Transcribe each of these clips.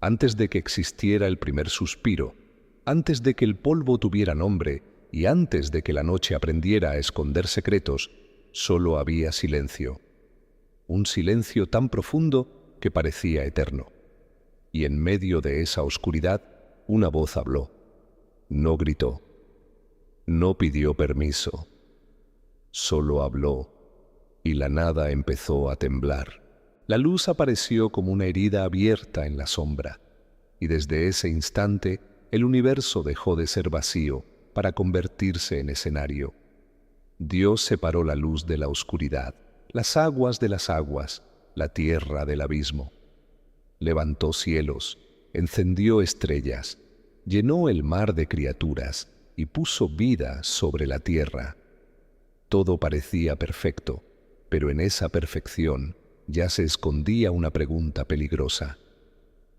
Antes de que existiera el primer suspiro, antes de que el polvo tuviera nombre y antes de que la noche aprendiera a esconder secretos, solo había silencio. Un silencio tan profundo que parecía eterno. Y en medio de esa oscuridad, una voz habló. No gritó, no pidió permiso, solo habló, y la nada empezó a temblar. La luz apareció como una herida abierta en la sombra, y desde ese instante el universo dejó de ser vacío para convertirse en escenario. Dios separó la luz de la oscuridad, las aguas de las aguas, la tierra del abismo. Levantó cielos, encendió estrellas, llenó el mar de criaturas y puso vida sobre la tierra. Todo parecía perfecto, pero en esa perfección ya se escondía una pregunta peligrosa.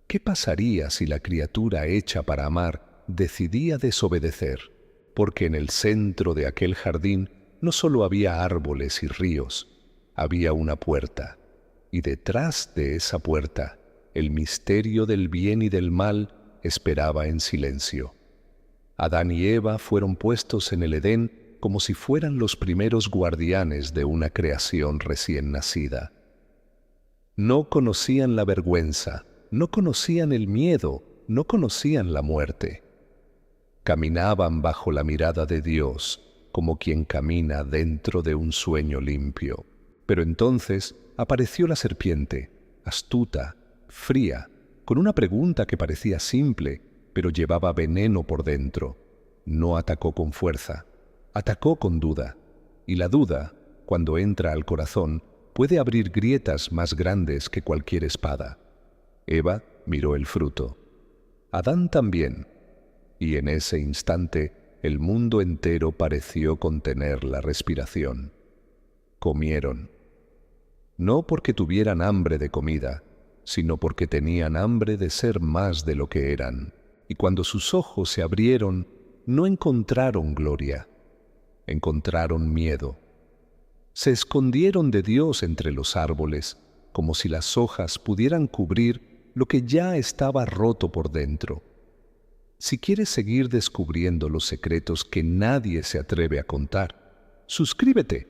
¿Qué pasaría si la criatura hecha para amar decidía desobedecer? Porque en el centro de aquel jardín no solo había árboles y ríos, había una puerta, y detrás de esa puerta el misterio del bien y del mal esperaba en silencio. Adán y Eva fueron puestos en el Edén como si fueran los primeros guardianes de una creación recién nacida. No conocían la vergüenza, no conocían el miedo, no conocían la muerte. Caminaban bajo la mirada de Dios, como quien camina dentro de un sueño limpio. Pero entonces apareció la serpiente, astuta, fría, con una pregunta que parecía simple, pero llevaba veneno por dentro. No atacó con fuerza, atacó con duda. Y la duda, cuando entra al corazón, puede abrir grietas más grandes que cualquier espada. Eva miró el fruto. Adán también. Y en ese instante el mundo entero pareció contener la respiración. Comieron. No porque tuvieran hambre de comida, sino porque tenían hambre de ser más de lo que eran. Y cuando sus ojos se abrieron, no encontraron gloria, encontraron miedo. Se escondieron de Dios entre los árboles, como si las hojas pudieran cubrir lo que ya estaba roto por dentro. Si quieres seguir descubriendo los secretos que nadie se atreve a contar, suscríbete.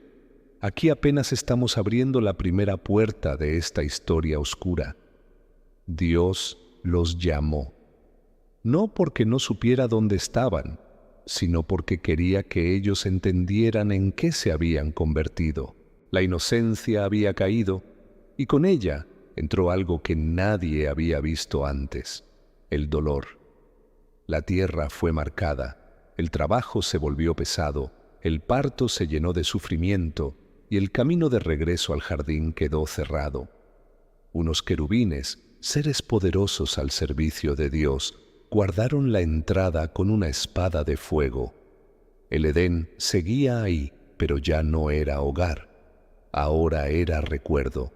Aquí apenas estamos abriendo la primera puerta de esta historia oscura. Dios los llamó, no porque no supiera dónde estaban, sino porque quería que ellos entendieran en qué se habían convertido. La inocencia había caído, y con ella entró algo que nadie había visto antes: el dolor. La tierra fue marcada, el trabajo se volvió pesado, el parto se llenó de sufrimiento, y el camino de regreso al jardín quedó cerrado. Unos querubines, seres poderosos al servicio de Dios, guardaron la entrada con una espada de fuego. El Edén seguía ahí, pero ya no era hogar. Ahora era recuerdo.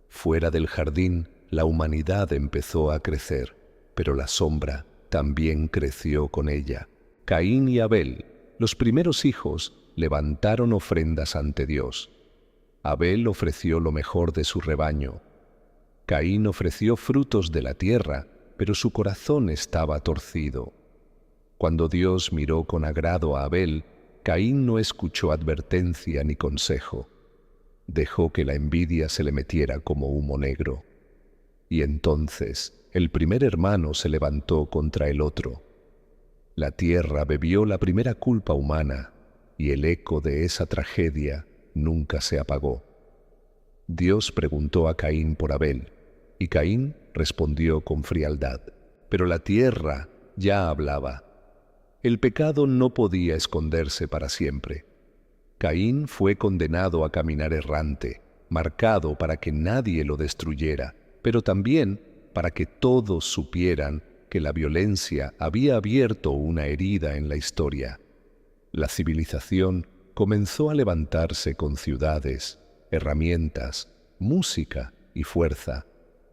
Fuera del jardín, la humanidad empezó a crecer, pero la sombra también creció con ella. Caín y Abel, los primeros hijos, levantaron ofrendas ante Dios. Abel ofreció lo mejor de su rebaño. Caín ofreció frutos de la tierra, pero su corazón estaba torcido. Cuando Dios miró con agrado a Abel, Caín no escuchó advertencia ni consejo. Dejó que la envidia se le metiera como humo negro. Y entonces el primer hermano se levantó contra el otro. La tierra bebió la primera culpa humana, y el eco de esa tragedia nunca se apagó. Dios preguntó a Caín por Abel, y Caín respondió con frialdad. Pero la tierra ya hablaba. El pecado no podía esconderse para siempre. Caín fue condenado a caminar errante, marcado para que nadie lo destruyera, pero también para que todos supieran que la violencia había abierto una herida en la historia. La civilización comenzó a levantarse con ciudades, herramientas, música y fuerza,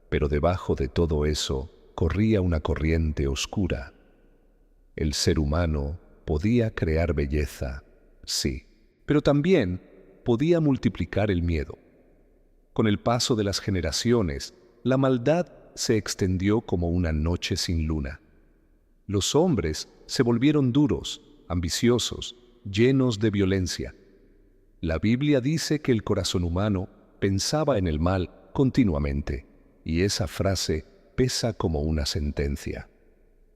pero debajo de todo eso corría una corriente oscura. El ser humano podía crear belleza, sí, pero también podía multiplicar el miedo. Con el paso de las generaciones, la maldad se extendió como una noche sin luna. Los hombres se volvieron duros, ambiciosos, llenos de violencia. La Biblia dice que el corazón humano pensaba en el mal continuamente, y esa frase pesa como una sentencia.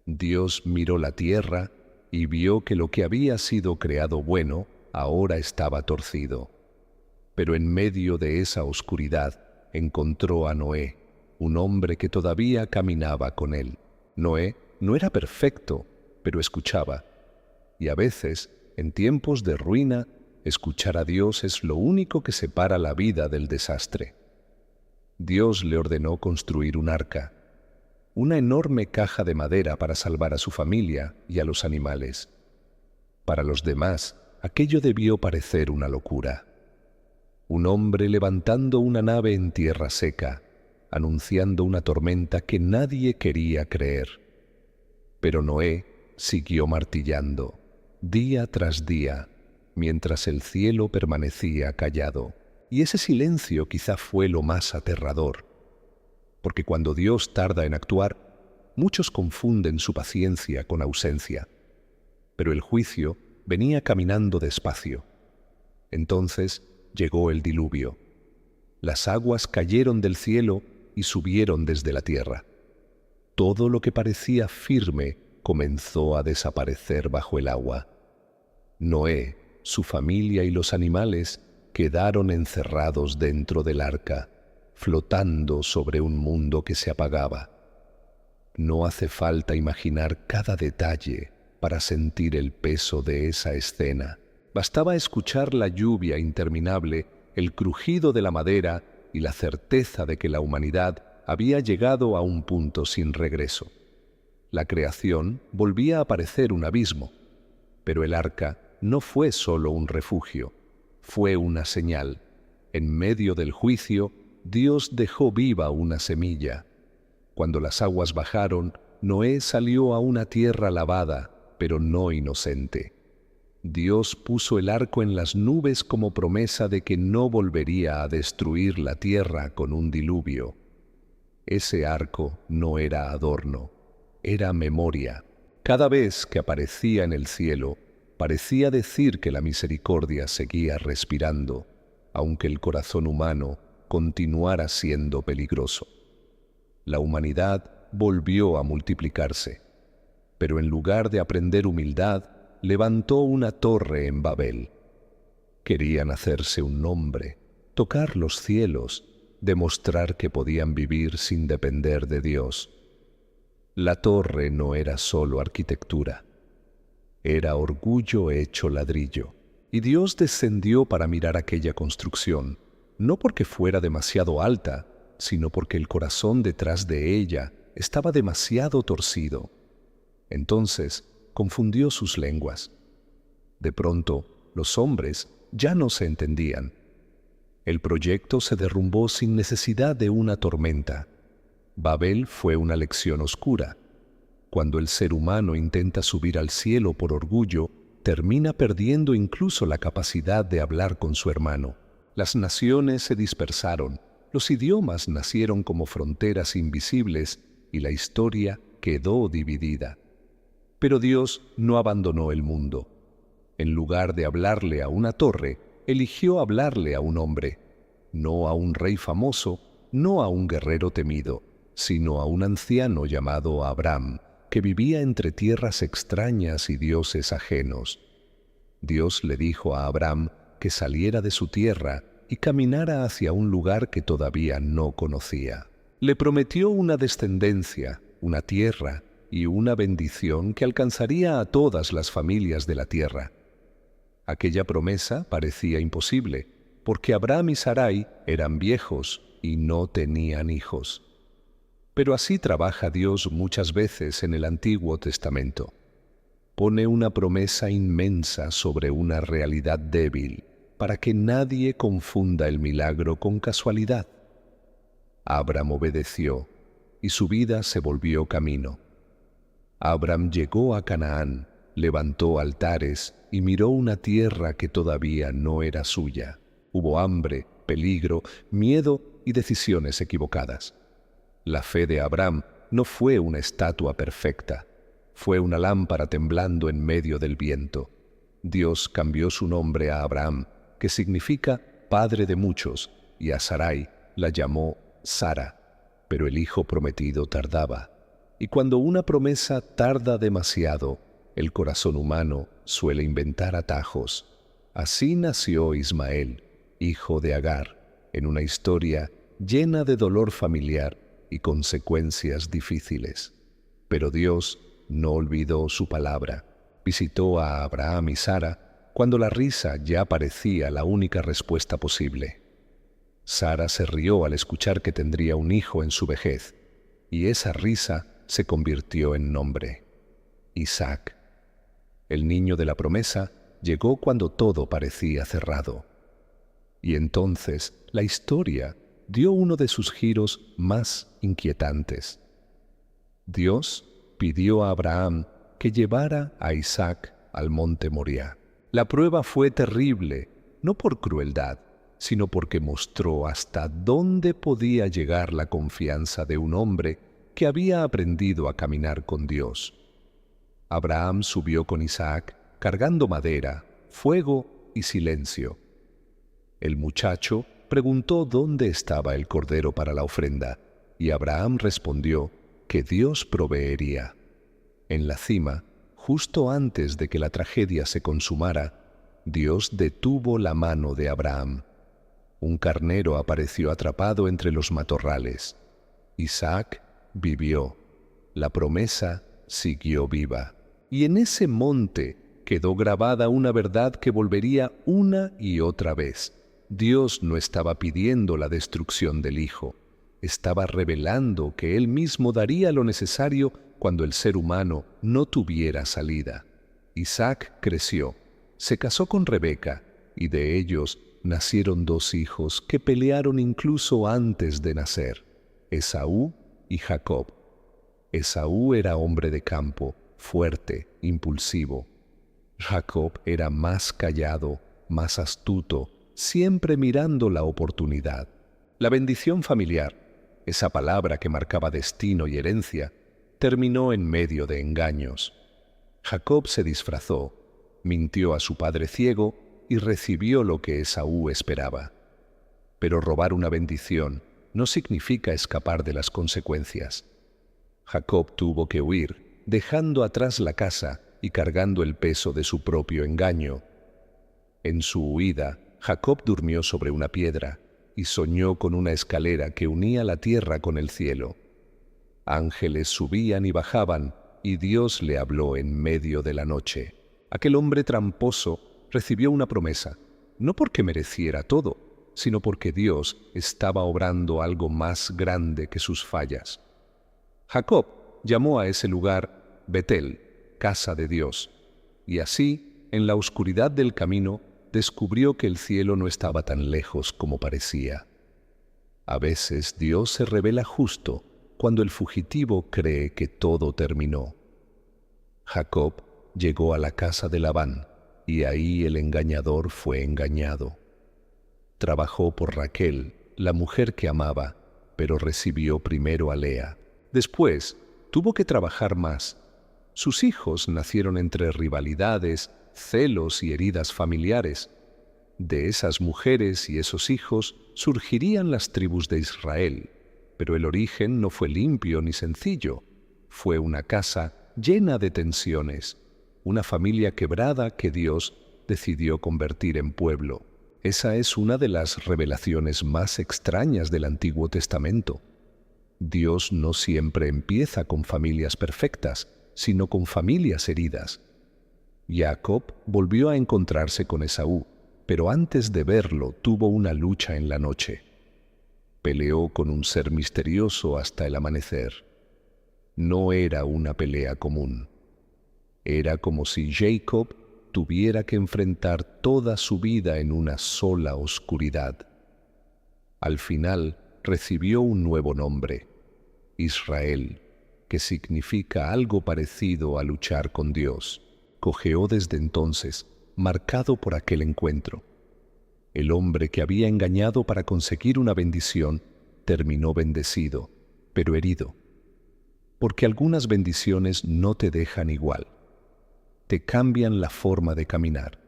Dios miró la tierra y vio que lo que había sido creado bueno ahora estaba torcido. Pero en medio de esa oscuridad encontró a Noé, un hombre que todavía caminaba con él. Noé no era perfecto, pero escuchaba. Y a veces, en tiempos de ruina, escuchar a Dios es lo único que separa la vida del desastre. Dios le ordenó construir un arca, una enorme caja de madera para salvar a su familia y a los animales. Para los demás, aquello debió parecer una locura. Un hombre levantando una nave en tierra seca, anunciando una tormenta que nadie quería creer. Pero Noé siguió martillando, día tras día, mientras el cielo permanecía callado. Y ese silencio quizá fue lo más aterrador, porque cuando Dios tarda en actuar, muchos confunden su paciencia con ausencia. Pero el juicio venía caminando despacio. Entonces llegó el diluvio. Las aguas cayeron del cielo y subieron desde la tierra. Todo lo que parecía firme comenzó a desaparecer bajo el agua. Noé, su familia y los animales quedaron encerrados dentro del arca, flotando sobre un mundo que se apagaba. No hace falta imaginar cada detalle para sentir el peso de esa escena. Bastaba escuchar la lluvia interminable, el crujido de la madera y la certeza de que la humanidad había llegado a un punto sin regreso. La creación volvía a parecer un abismo, pero el arca no fue solo un refugio, fue una señal. En medio del juicio, Dios dejó viva una semilla. Cuando las aguas bajaron, Noé salió a una tierra lavada, pero no inocente. Dios puso el arco en las nubes como promesa de que no volvería a destruir la tierra con un diluvio. Ese arco no era adorno, era memoria. Cada vez que aparecía en el cielo, parecía decir que la misericordia seguía respirando, aunque el corazón humano continuara siendo peligroso. La humanidad volvió a multiplicarse, pero en lugar de aprender humildad, levantó una torre en Babel. Querían hacerse un nombre, tocar los cielos, demostrar que podían vivir sin depender de Dios. La torre no era solo arquitectura, era orgullo hecho ladrillo. Y Dios descendió para mirar aquella construcción, no porque fuera demasiado alta, sino porque el corazón detrás de ella estaba demasiado torcido. Entonces confundió sus lenguas. De pronto, los hombres ya no se entendían. El proyecto se derrumbó sin necesidad de una tormenta. Babel fue una lección oscura. Cuando el ser humano intenta subir al cielo por orgullo, termina perdiendo incluso la capacidad de hablar con su hermano. Las naciones se dispersaron, los idiomas nacieron como fronteras invisibles y la historia quedó dividida. Pero Dios no abandonó el mundo. En lugar de hablarle a una torre, eligió hablarle a un hombre, no a un rey famoso, no a un guerrero temido, sino a un anciano llamado Abraham, que vivía entre tierras extrañas y dioses ajenos. Dios le dijo a Abraham que saliera de su tierra y caminara hacia un lugar que todavía no conocía. Le prometió una descendencia, una tierra y una bendición que alcanzaría a todas las familias de la tierra. Aquella promesa parecía imposible, porque Abraham y Sarai eran viejos y no tenían hijos. Pero así trabaja Dios muchas veces en el Antiguo Testamento. Pone una promesa inmensa sobre una realidad débil, para que nadie confunda el milagro con casualidad. Abraham obedeció, y su vida se volvió camino. Abraham llegó a Canaán, levantó altares y miró una tierra que todavía no era suya. Hubo hambre, peligro, miedo y decisiones equivocadas. La fe de Abraham no fue una estatua perfecta, fue una lámpara temblando en medio del viento. Dios cambió su nombre a Abraham, que significa padre de muchos, y a Sarai la llamó Sara, pero el hijo prometido tardaba. Y cuando una promesa tarda demasiado, el corazón humano suele inventar atajos. Así nació Ismael, hijo de Agar, en una historia llena de dolor familiar y consecuencias difíciles. Pero Dios no olvidó su palabra. Visitó a Abraham y Sara cuando la risa ya parecía la única respuesta posible. Sara se rió al escuchar que tendría un hijo en su vejez, y esa risa se convirtió en nombre: Isaac. El niño de la promesa llegó cuando todo parecía cerrado. Y entonces la historia dio uno de sus giros más inquietantes. Dios pidió a Abraham que llevara a Isaac al monte Moriah. La prueba fue terrible, no por crueldad, sino porque mostró hasta dónde podía llegar la confianza de un hombre que había aprendido a caminar con Dios. Abraham subió con Isaac cargando madera, fuego y silencio. El muchacho preguntó dónde estaba el cordero para la ofrenda, y Abraham respondió que Dios proveería. En la cima, justo antes de que la tragedia se consumara, Dios detuvo la mano de Abraham. Un carnero apareció atrapado entre los matorrales. Isaac vivió. La promesa siguió viva. Y en ese monte quedó grabada una verdad que volvería una y otra vez. Dios no estaba pidiendo la destrucción del hijo. Estaba revelando que Él mismo daría lo necesario cuando el ser humano no tuviera salida. Isaac creció, se casó con Rebeca, y de ellos nacieron 2 hijos que pelearon incluso antes de nacer: Esaú y Jacob. Esaú era hombre de campo, fuerte, impulsivo. Jacob era más callado, más astuto, siempre mirando la oportunidad. La bendición familiar, esa palabra que marcaba destino y herencia, terminó en medio de engaños. Jacob se disfrazó, mintió a su padre ciego y recibió lo que Esaú esperaba. Pero robar una bendición no significa escapar de las consecuencias. Jacob tuvo que huir, dejando atrás la casa y cargando el peso de su propio engaño. En su huida, Jacob durmió sobre una piedra y soñó con una escalera que unía la tierra con el cielo. Ángeles subían y bajaban, y Dios le habló en medio de la noche. Aquel hombre tramposo recibió una promesa, no porque mereciera todo, sino porque Dios estaba obrando algo más grande que sus fallas. Jacob llamó a ese lugar Betel, casa de Dios, y así, en la oscuridad del camino, descubrió que el cielo no estaba tan lejos como parecía. A veces Dios se revela justo cuando el fugitivo cree que todo terminó. Jacob llegó a la casa de Labán, y ahí el engañador fue engañado. Trabajó por Raquel, la mujer que amaba, pero recibió primero a Lea. Después tuvo que trabajar más. Sus hijos nacieron entre rivalidades, celos y heridas familiares. De esas mujeres y esos hijos surgirían las tribus de Israel, pero el origen no fue limpio ni sencillo. Fue una casa llena de tensiones, una familia quebrada que Dios decidió convertir en pueblo. Esa es una de las revelaciones más extrañas del Antiguo Testamento. Dios no siempre empieza con familias perfectas, sino con familias heridas. Jacob volvió a encontrarse con Esaú, pero antes de verlo tuvo una lucha en la noche. Peleó con un ser misterioso hasta el amanecer. No era una pelea común. Era como si Jacob tuviera que enfrentar toda su vida en una sola oscuridad. Al final recibió un nuevo nombre: Israel, que significa algo parecido a luchar con Dios. Cojeó desde entonces, marcado por aquel encuentro. El hombre que había engañado para conseguir una bendición terminó bendecido, pero herido, porque algunas bendiciones no te dejan igual, te cambian la forma de caminar.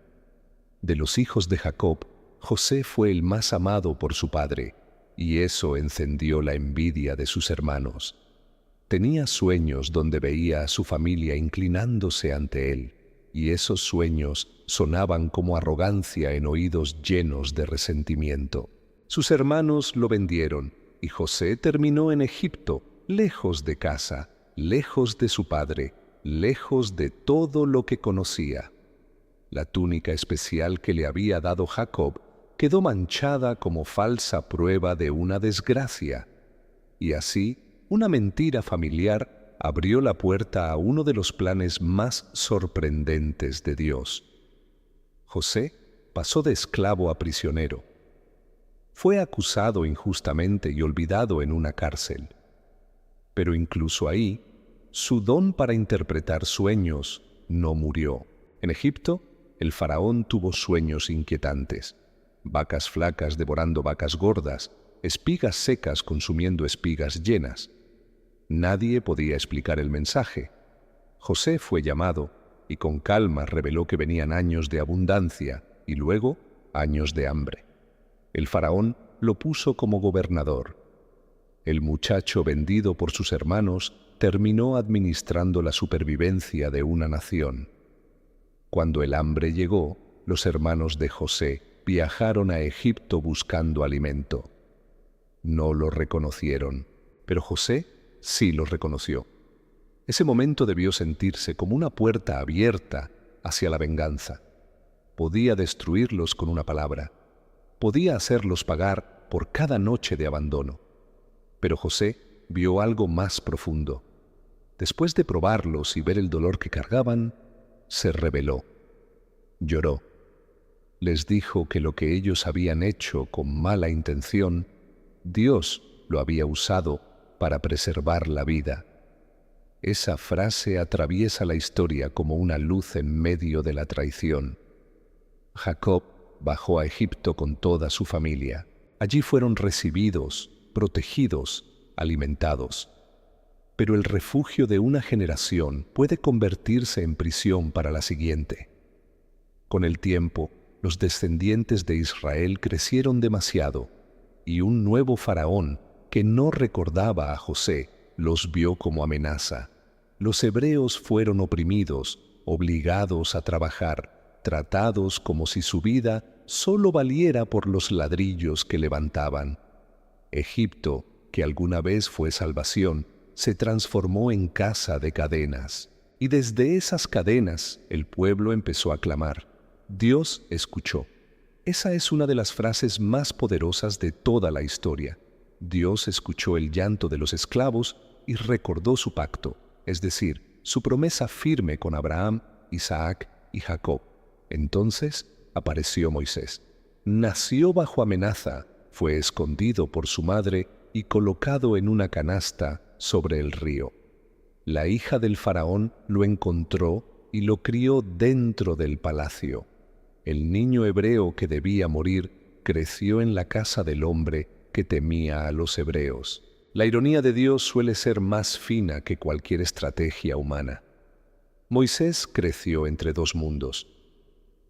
De los hijos de Jacob, José fue el más amado por su padre, y eso encendió la envidia de sus hermanos. Tenía sueños donde veía a su familia inclinándose ante él, y esos sueños sonaban como arrogancia en oídos llenos de resentimiento. Sus hermanos lo vendieron, y José terminó en Egipto, lejos de casa, lejos de su padre, lejos de todo lo que conocía. La túnica especial que le había dado Jacob quedó manchada como falsa prueba de una desgracia, y así una mentira familiar abrió la puerta a uno de los planes más sorprendentes de Dios. José pasó de esclavo a prisionero. Fue acusado injustamente y olvidado en una cárcel. Pero incluso ahí, su don para interpretar sueños no murió. En Egipto, el faraón tuvo sueños inquietantes: vacas flacas devorando vacas gordas, espigas secas consumiendo espigas llenas. Nadie podía explicar el mensaje. José fue llamado y con calma reveló que venían años de abundancia y luego años de hambre. El faraón lo puso como gobernador. El muchacho vendido por sus hermanos terminó administrando la supervivencia de una nación. Cuando el hambre llegó, los hermanos de José viajaron a Egipto buscando alimento. No lo reconocieron, pero José sí lo reconoció. Ese momento debió sentirse como una puerta abierta hacia la venganza. Podía destruirlos con una palabra. Podía hacerlos pagar por cada noche de abandono. Pero José vio algo más profundo. Después de probarlos y ver el dolor que cargaban, se rebeló. Lloró. Les dijo que lo que ellos habían hecho con mala intención, Dios lo había usado para preservar la vida. Esa frase atraviesa la historia como una luz en medio de la traición. Jacob bajó a Egipto con toda su familia. Allí fueron recibidos, protegidos, alimentados. Pero el refugio de una generación puede convertirse en prisión para la siguiente. Con el tiempo, los descendientes de Israel crecieron demasiado, y un nuevo faraón que no recordaba a José los vio como amenaza. Los hebreos fueron oprimidos, obligados a trabajar, tratados como si su vida solo valiera por los ladrillos que levantaban. Egipto, que alguna vez fue salvación, se transformó en casa de cadenas. Y desde esas cadenas el pueblo empezó a clamar. Dios escuchó. Esa es una de las frases más poderosas de toda la historia. Dios escuchó el llanto de los esclavos y recordó su pacto, es decir, su promesa firme con Abraham, Isaac y Jacob. Entonces apareció Moisés. Nació bajo amenaza, fue escondido por su madre y colocado en una canasta sobre el río. La hija del faraón lo encontró y lo crió dentro del palacio. El niño hebreo que debía morir creció en la casa del hombre que temía a los hebreos. La ironía de Dios suele ser más fina que cualquier estrategia humana. Moisés creció entre dos mundos.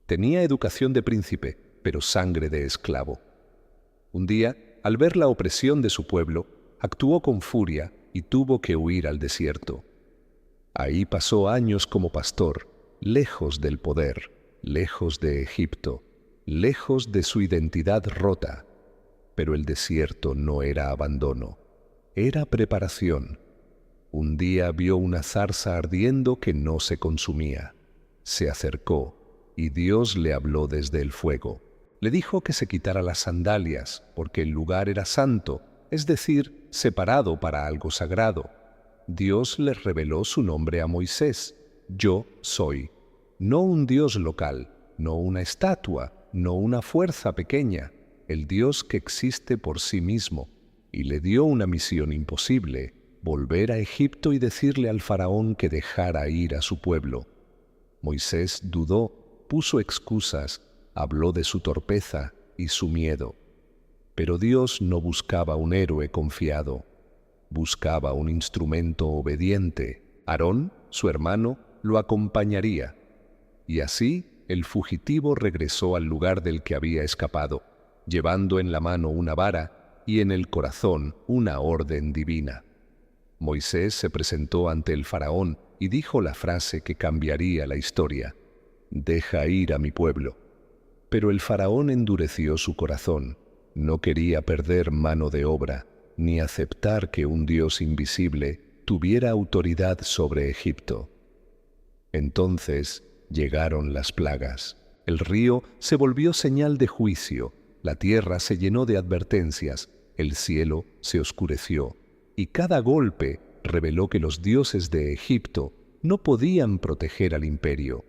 Tenía educación de príncipe, pero sangre de esclavo. Un día, al ver la opresión de su pueblo, actuó con furia y tuvo que huir al desierto. Ahí pasó años como pastor, lejos del poder, lejos de Egipto, lejos de su identidad rota. Pero el desierto no era abandono, era preparación. Un día vio una zarza ardiendo que no se consumía. Se acercó y Dios le habló desde el fuego. Le dijo que se quitara las sandalias porque el lugar era santo, es decir, separado para algo sagrado. Dios le reveló su nombre a Moisés. Yo soy. No un Dios local, no una estatua, no una fuerza pequeña, el Dios que existe por sí mismo. Y le dio una misión imposible: volver a Egipto y decirle al faraón que dejara ir a su pueblo. Moisés dudó, puso excusas, habló de su torpeza y su miedo. Pero Dios no buscaba un héroe confiado. Buscaba un instrumento obediente. Aarón, su hermano, lo acompañaría. Y así el fugitivo regresó al lugar del que había escapado, llevando en la mano una vara y en el corazón una orden divina. Moisés se presentó ante el faraón y dijo la frase que cambiaría la historia: «Deja ir a mi pueblo». Pero el faraón endureció su corazón. No quería perder mano de obra, ni aceptar que un Dios invisible tuviera autoridad sobre Egipto. Entonces llegaron las plagas. El río se volvió señal de juicio, la tierra se llenó de advertencias, el cielo se oscureció, y cada golpe reveló que los dioses de Egipto no podían proteger al imperio.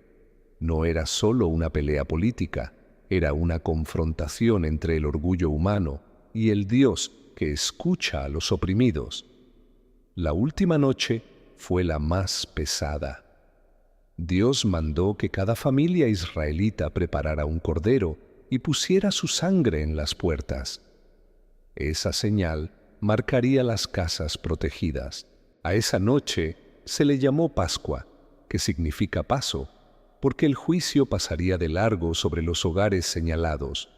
No era solo una pelea política, era una confrontación entre el orgullo humano y el Dios que escucha a los oprimidos. La última noche fue la más pesada. Dios mandó que cada familia israelita preparara un cordero y pusiera su sangre en las puertas. Esa señal marcaría las casas protegidas. A esa noche se le llamó Pascua, que significa paso, porque el juicio pasaría de largo sobre los hogares señalados.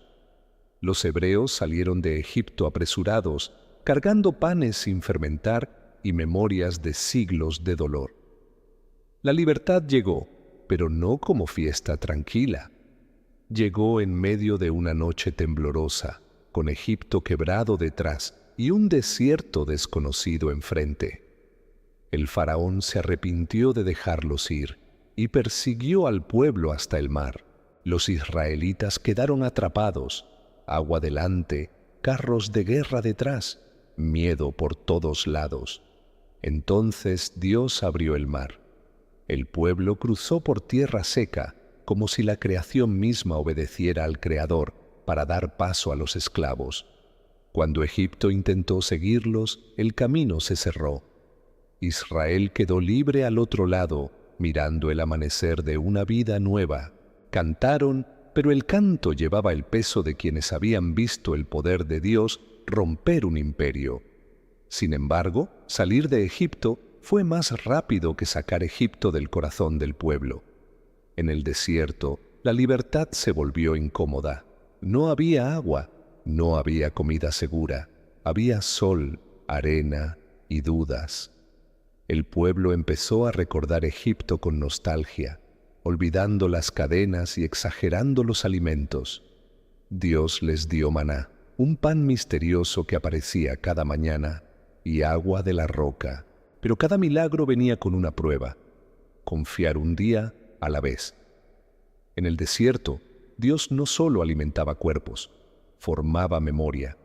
Los hebreos salieron de Egipto apresurados, cargando panes sin fermentar y memorias de siglos de dolor. La libertad llegó, pero no como fiesta tranquila. Llegó en medio de una noche temblorosa, con Egipto quebrado detrás y un desierto desconocido enfrente. El faraón se arrepintió de dejarlos ir y persiguió al pueblo hasta el mar. Los israelitas quedaron atrapados, agua delante, carros de guerra detrás, miedo por todos lados. Entonces Dios abrió el mar. El pueblo cruzó por tierra seca, como si la creación misma obedeciera al Creador para dar paso a los esclavos. Cuando Egipto intentó seguirlos, el camino se cerró. Israel quedó libre al otro lado, mirando el amanecer de una vida nueva. Cantaron, pero el canto llevaba el peso de quienes habían visto el poder de Dios romper un imperio. Sin embargo, salir de Egipto fue más rápido que sacar Egipto del corazón del pueblo. En el desierto, la libertad se volvió incómoda. No había agua, no había comida segura, había sol, arena y dudas. El pueblo empezó a recordar Egipto con nostalgia, olvidando las cadenas y exagerando los alimentos. Dios les dio maná, un pan misterioso que aparecía cada mañana, y agua de la roca. Pero cada milagro venía con una prueba: confiar un día a la vez. En el desierto, Dios no solo alimentaba cuerpos, formaba memoria.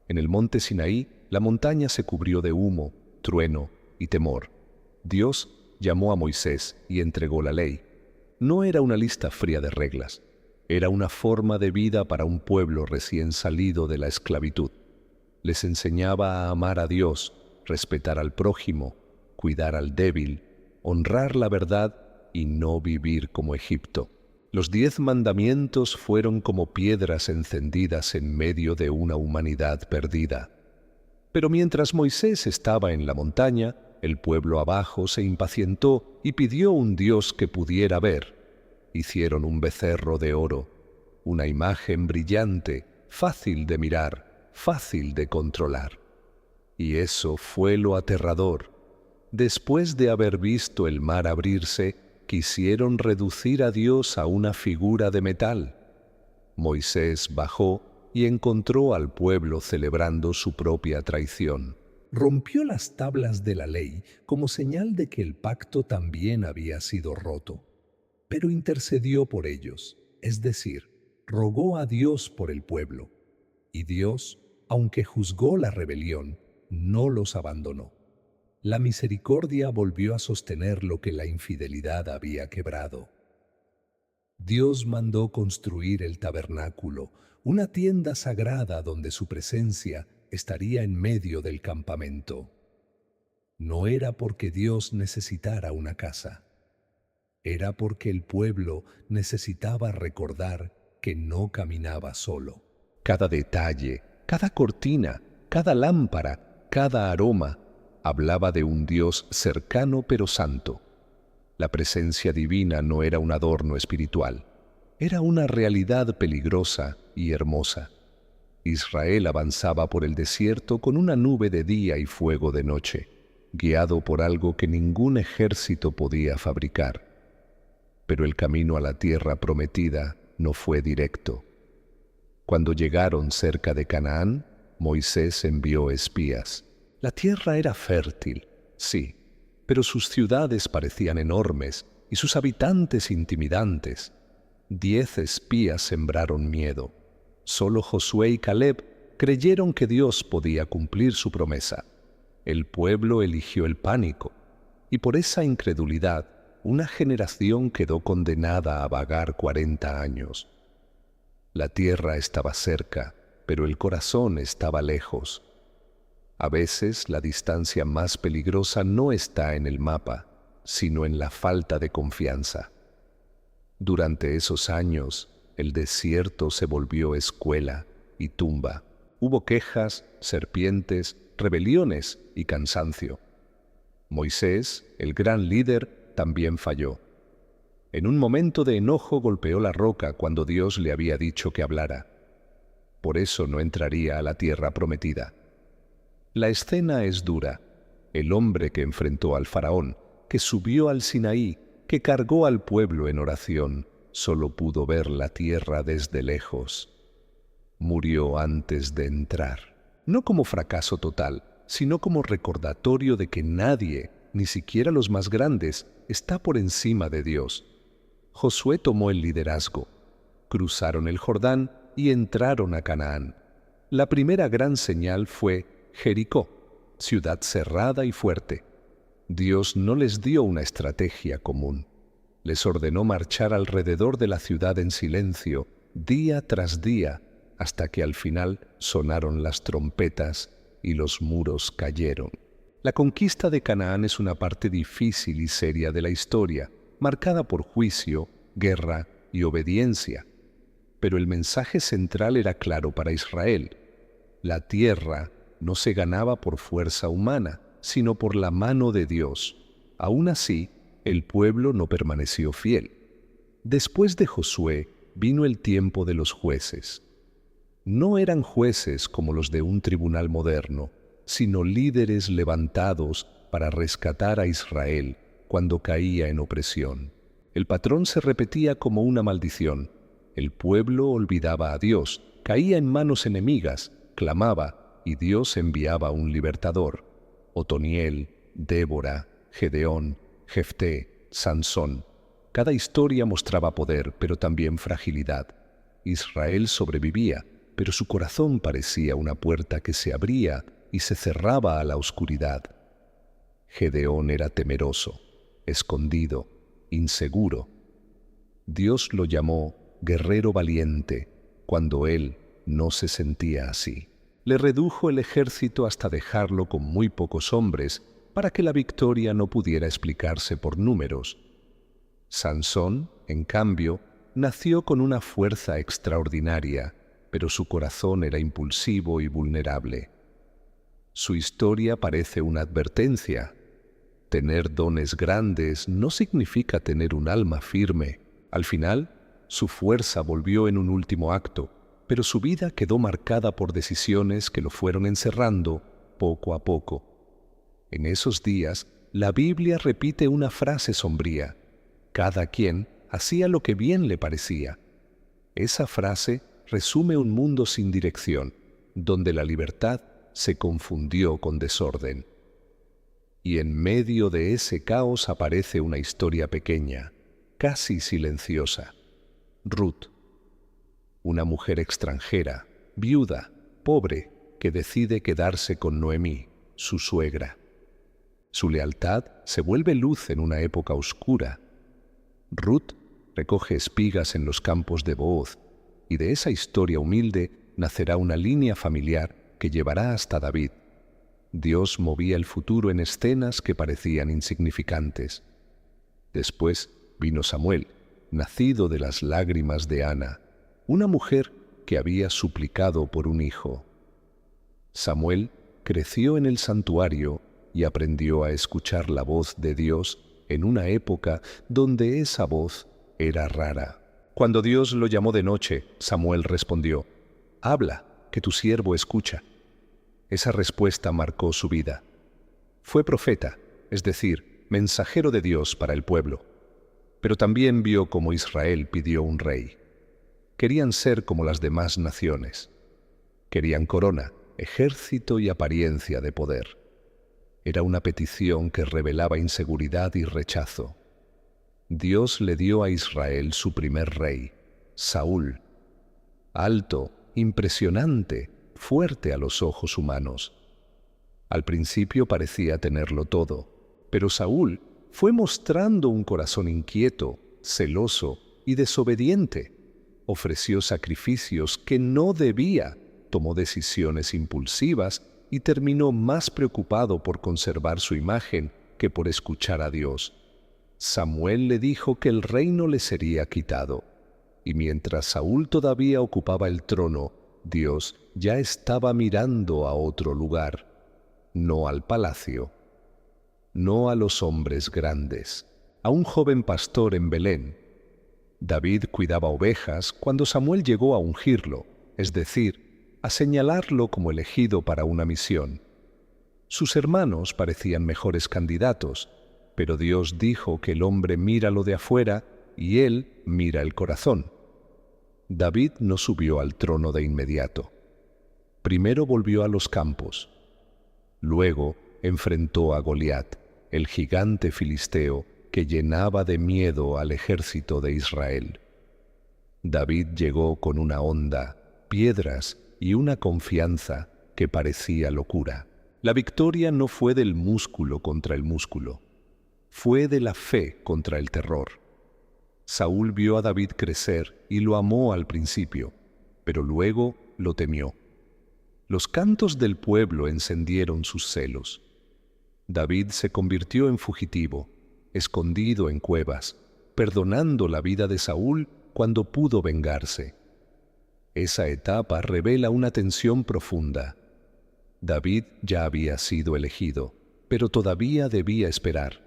En el monte Sinaí, la montaña se cubrió de humo, trueno y temor. Dios llamó a Moisés y entregó la ley. No era una lista fría de reglas, era una forma de vida para un pueblo recién salido de la esclavitud. Les enseñaba a amar a Dios, respetar al prójimo, cuidar al débil, honrar la verdad y no vivir como Egipto. Los 10 mandamientos fueron como piedras encendidas en medio de una humanidad perdida. Pero mientras Moisés estaba en la montaña, el pueblo abajo se impacientó y pidió un Dios que pudiera ver. Hicieron un becerro de oro, una imagen brillante, fácil de mirar, fácil de controlar. Y eso fue lo aterrador. Después de haber visto el mar abrirse, quisieron reducir a Dios a una figura de metal. Moisés bajó y encontró al pueblo celebrando su propia traición. Rompió las tablas de la ley como señal de que el pacto también había sido roto, pero intercedió por ellos, es decir, rogó a Dios por el pueblo. Y Dios, aunque juzgó la rebelión, no los abandonó. La misericordia volvió a sostener lo que la infidelidad había quebrado. Dios mandó construir el tabernáculo, una tienda sagrada donde su presencia estaría en medio del campamento. No era porque Dios necesitara una casa, era porque el pueblo necesitaba recordar que no caminaba solo. Cada detalle, cada cortina, cada lámpara, cada aroma, hablaba de un Dios cercano pero santo. La presencia divina no era un adorno espiritual, era una realidad peligrosa y hermosa. Israel avanzaba por el desierto con una nube de día y fuego de noche, guiado por algo que ningún ejército podía fabricar. Pero el camino a la tierra prometida no fue directo. Cuando llegaron cerca de Canaán, Moisés envió espías. La tierra era fértil, sí, pero sus ciudades parecían enormes y sus habitantes intimidantes. 10 espías sembraron miedo. Solo Josué y Caleb creyeron que Dios podía cumplir su promesa. El pueblo eligió el pánico, y por esa incredulidad, una generación quedó condenada a vagar 40 años. La tierra estaba cerca, pero el corazón estaba lejos. A veces la distancia más peligrosa no está en el mapa, sino en la falta de confianza. Durante esos años, el desierto se volvió escuela y tumba. Hubo quejas, serpientes, rebeliones y cansancio. Moisés, el gran líder, también falló. En un momento de enojo golpeó la roca cuando Dios le había dicho que hablara. Por eso no entraría a la tierra prometida. La escena es dura. El hombre que enfrentó al faraón, que subió al Sinaí, que cargó al pueblo en oración, solo pudo ver la tierra desde lejos. Murió antes de entrar, no como fracaso total, sino como recordatorio de que nadie, ni siquiera los más grandes, está por encima de Dios. Josué tomó el liderazgo, cruzaron el Jordán y entraron a Canaán. La primera gran señal fue Jericó, ciudad cerrada y fuerte. Dios no les dio una estrategia común. Les ordenó marchar alrededor de la ciudad en silencio, día tras día, hasta que al final sonaron las trompetas y los muros cayeron. La conquista de Canaán es una parte difícil y seria de la historia, marcada por juicio, guerra y obediencia. Pero el mensaje central era claro para Israel. La tierra no se ganaba por fuerza humana, sino por la mano de Dios. Aún así, el pueblo no permaneció fiel. Después de Josué vino el tiempo de los jueces. No eran jueces como los de un tribunal moderno, sino líderes levantados para rescatar a Israel cuando caía en opresión. El patrón se repetía como una maldición. El pueblo olvidaba a Dios, caía en manos enemigas, clamaba y Dios enviaba un libertador. Otoniel, Débora, Gedeón, Jefté, Sansón. Cada historia mostraba poder, pero también fragilidad. Israel sobrevivía, pero su corazón parecía una puerta que se abría y se cerraba a la oscuridad. Gedeón era temeroso, escondido, inseguro. Dios lo llamó guerrero valiente cuando él no se sentía así. Le redujo el ejército hasta dejarlo con muy pocos hombres para que la victoria no pudiera explicarse por números. Sansón, en cambio, nació con una fuerza extraordinaria, pero su corazón era impulsivo y vulnerable. Su historia parece una advertencia. Tener dones grandes no significa tener un alma firme. Al final, su fuerza volvió en un último acto, pero su vida quedó marcada por decisiones que lo fueron encerrando poco a poco. En esos días, la Biblia repite una frase sombría: cada quien hacía lo que bien le parecía. Esa frase resume un mundo sin dirección, donde la libertad se confundió con desorden. Y en medio de ese caos aparece una historia pequeña, casi silenciosa. Ruth, una mujer extranjera, viuda, pobre, que decide quedarse con Noemí, su suegra. Su lealtad se vuelve luz en una época oscura. Ruth recoge espigas en los campos de Booz, y de esa historia humilde nacerá una línea familiar que llevará hasta David. Dios movía el futuro en escenas que parecían insignificantes. Después vino Samuel, nacido de las lágrimas de Ana, una mujer que había suplicado por un hijo. Samuel creció en el santuario y aprendió a escuchar la voz de Dios en una época donde esa voz era rara. Cuando Dios lo llamó de noche, Samuel respondió: «Habla, que tu siervo escucha». Esa respuesta marcó su vida. Fue profeta, es decir, mensajero de Dios para el pueblo. Pero también vio cómo Israel pidió un rey. Querían ser como las demás naciones. Querían corona, ejército y apariencia de poder. Era una petición que revelaba inseguridad y rechazo. Dios le dio a Israel su primer rey, Saúl. Alto, impresionante, fuerte a los ojos humanos. Al principio parecía tenerlo todo, pero Saúl fue mostrando un corazón inquieto, celoso y desobediente. Ofreció sacrificios que no debía, tomó decisiones impulsivas y terminó más preocupado por conservar su imagen que por escuchar a Dios. Samuel le dijo que el reino le sería quitado, y mientras Saúl todavía ocupaba el trono, Dios ya estaba mirando a otro lugar, no al palacio, no a los hombres grandes, a un joven pastor en Belén. David cuidaba ovejas cuando Samuel llegó a ungirlo, es decir, a señalarlo como elegido para una misión. Sus hermanos parecían mejores candidatos, pero Dios dijo que el hombre mira lo de afuera y él mira el corazón. David no subió al trono de inmediato. Primero volvió a los campos. Luego enfrentó a Goliat, el gigante filisteo que llenaba de miedo al ejército de Israel. David llegó con una honda, piedras y una confianza que parecía locura. La victoria no fue del músculo contra el músculo, fue de la fe contra el terror. Saúl vio a David crecer y lo amó al principio, pero luego lo temió. Los cantos del pueblo encendieron sus celos. David se convirtió en fugitivo, escondido en cuevas, perdonando la vida de Saúl cuando pudo vengarse. Esa etapa revela una tensión profunda. David ya había sido elegido, pero todavía debía esperar.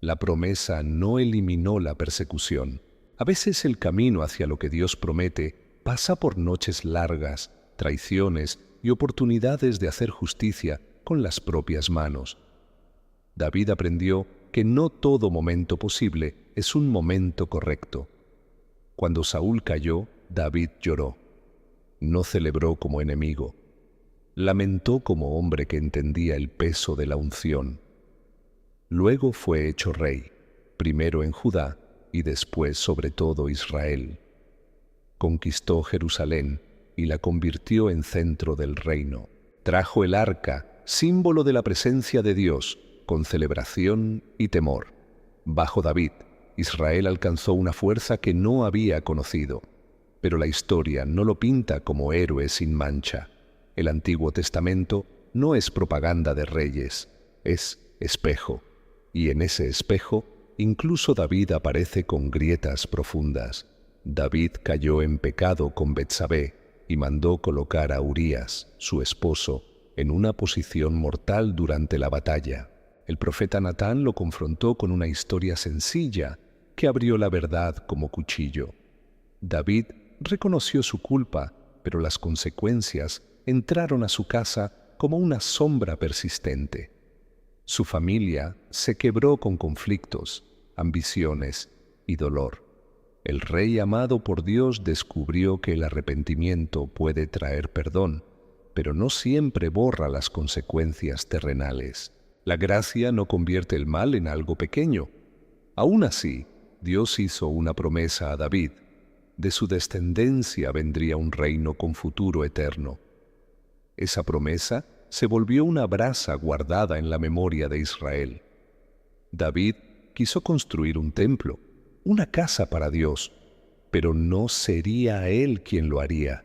La promesa no eliminó la persecución. A veces el camino hacia lo que Dios promete pasa por noches largas, traiciones y oportunidades de hacer justicia con las propias manos. David aprendió que no todo momento posible es un momento correcto. Cuando Saúl cayó, David lloró. No celebró como enemigo. Lamentó como hombre que entendía el peso de la unción. Luego fue hecho rey, primero en Judá y después sobre todo Israel. Conquistó Jerusalén y la convirtió en centro del reino. Trajo el arca, símbolo de la presencia de Dios, con celebración y temor. Bajo David, Israel alcanzó una fuerza que no había conocido. Pero la historia no lo pinta como héroe sin mancha. El Antiguo Testamento no es propaganda de reyes, es espejo. Y en ese espejo, incluso David aparece con grietas profundas. David cayó en pecado con Betsabé y mandó colocar a Urías, su esposo, en una posición mortal durante la batalla. El profeta Natán lo confrontó con una historia sencilla que abrió la verdad como cuchillo. David reconoció su culpa, pero las consecuencias entraron a su casa como una sombra persistente. Su familia se quebró con conflictos, ambiciones y dolor. El rey amado por Dios descubrió que el arrepentimiento puede traer perdón, pero no siempre borra las consecuencias terrenales. La gracia no convierte el mal en algo pequeño. Aún así, Dios hizo una promesa a David. De su descendencia vendría un reino con futuro eterno. Esa promesa se volvió una brasa guardada en la memoria de Israel. David quiso construir un templo, una casa para Dios, pero no sería él quien lo haría.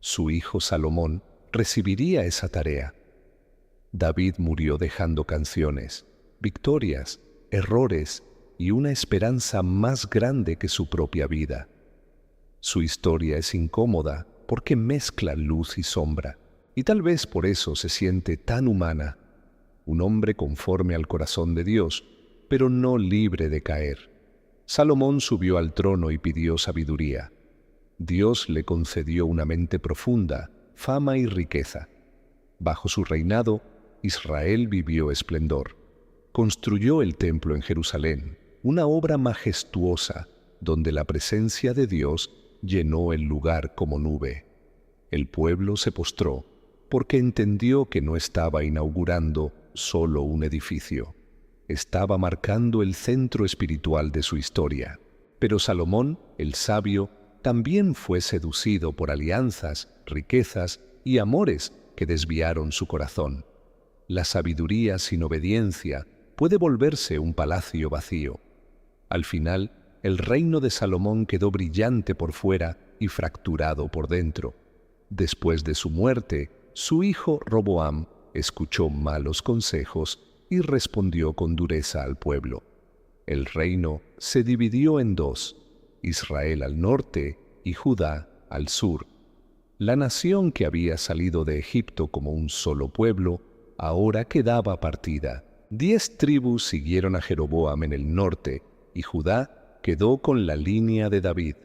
Su hijo Salomón recibiría esa tarea. David murió dejando canciones, victorias, errores y una esperanza más grande que su propia vida. Su historia es incómoda porque mezcla luz y sombra, y tal vez por eso se siente tan humana. un hombre conforme al corazón de Dios, pero no libre de caer. Salomón subió al trono y pidió sabiduría. Dios le concedió una mente profunda, fama y riqueza. Bajo su reinado, Israel vivió esplendor. Construyó el templo en Jerusalén, una obra majestuosa, donde la presencia de Dios llenó el lugar como nube. El pueblo se postró, porque entendió que no estaba inaugurando solo un edificio. Estaba marcando el centro espiritual de su historia. Pero Salomón, el sabio, también fue seducido por alianzas, riquezas y amores que desviaron su corazón. La sabiduría sin obediencia puede volverse un palacio vacío. Al final, el reino de Salomón quedó brillante por fuera y fracturado por dentro. Después de su muerte, su hijo Roboam escuchó malos consejos y respondió con dureza al pueblo. El reino se dividió en dos, Israel al norte y Judá al sur. La nación que había salido de Egipto como un solo pueblo, ahora quedaba partida. 10 tribus siguieron a Jeroboam en el norte y Judá quedó con la línea de David.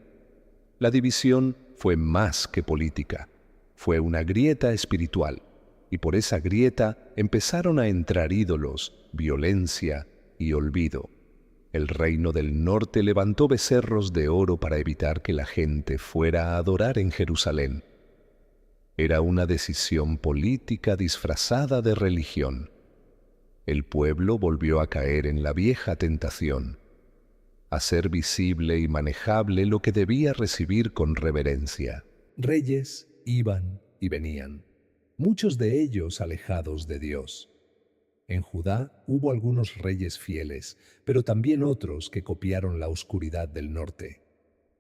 La división fue más que política, fue una grieta espiritual. Y por esa grieta empezaron a entrar ídolos, violencia y olvido. El reino del norte levantó becerros de oro para evitar que la gente fuera a adorar en Jerusalén. Era una decisión política disfrazada de religión. El pueblo volvió a caer en la vieja tentación, hacer visible y manejable lo que debía recibir con reverencia. Reyes iban y venían, muchos de ellos alejados de Dios. En Judá hubo algunos reyes fieles, pero también otros que copiaron la oscuridad del norte.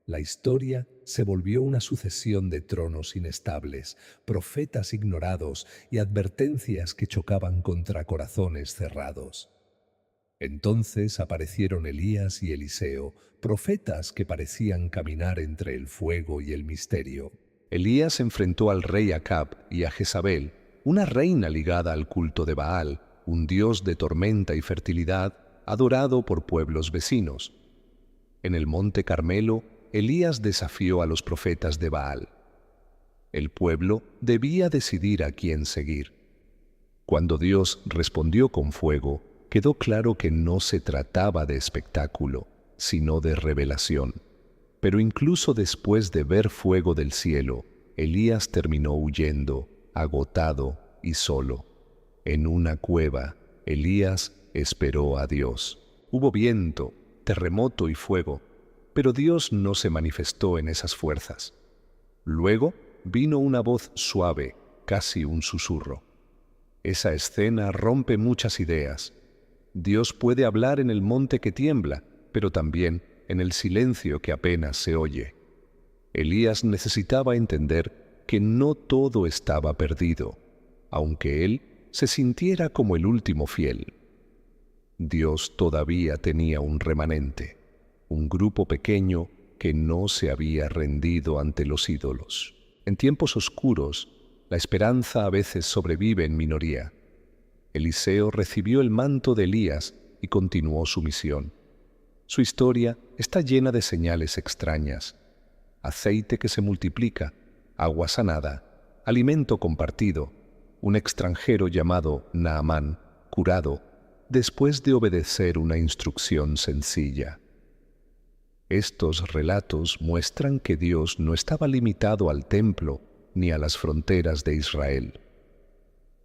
La historia se volvió una sucesión de tronos inestables, profetas ignorados y advertencias que chocaban contra corazones cerrados. Entonces aparecieron Elías y Eliseo, profetas que parecían caminar entre el fuego y el misterio. Elías enfrentó al rey Acab y a Jezabel, una reina ligada al culto de Baal, un dios de tormenta y fertilidad, adorado por pueblos vecinos. En el monte Carmelo, Elías desafió a los profetas de Baal. El pueblo debía decidir a quién seguir. Cuando Dios respondió con fuego, quedó claro que no se trataba de espectáculo, sino de revelación. Pero incluso después de ver fuego del cielo, Elías terminó huyendo, agotado y solo. En una cueva, Elías esperó a Dios. Hubo viento, terremoto y fuego, pero Dios no se manifestó en esas fuerzas. Luego vino una voz suave, casi un susurro. Esa escena rompe muchas ideas. Dios puede hablar en el monte que tiembla, pero también en el silencio que apenas se oye. Elías necesitaba entender que no todo estaba perdido, aunque él se sintiera como el último fiel. Dios todavía tenía un remanente, un grupo pequeño que no se había rendido ante los ídolos. En tiempos oscuros, la esperanza a veces sobrevive en minoría. Eliseo recibió el manto de Elías y continuó su misión. Su historia está llena de señales extrañas: aceite que se multiplica, agua sanada, alimento compartido, un extranjero llamado Naamán, curado, después de obedecer una instrucción sencilla. Estos relatos muestran que Dios no estaba limitado al templo ni a las fronteras de Israel.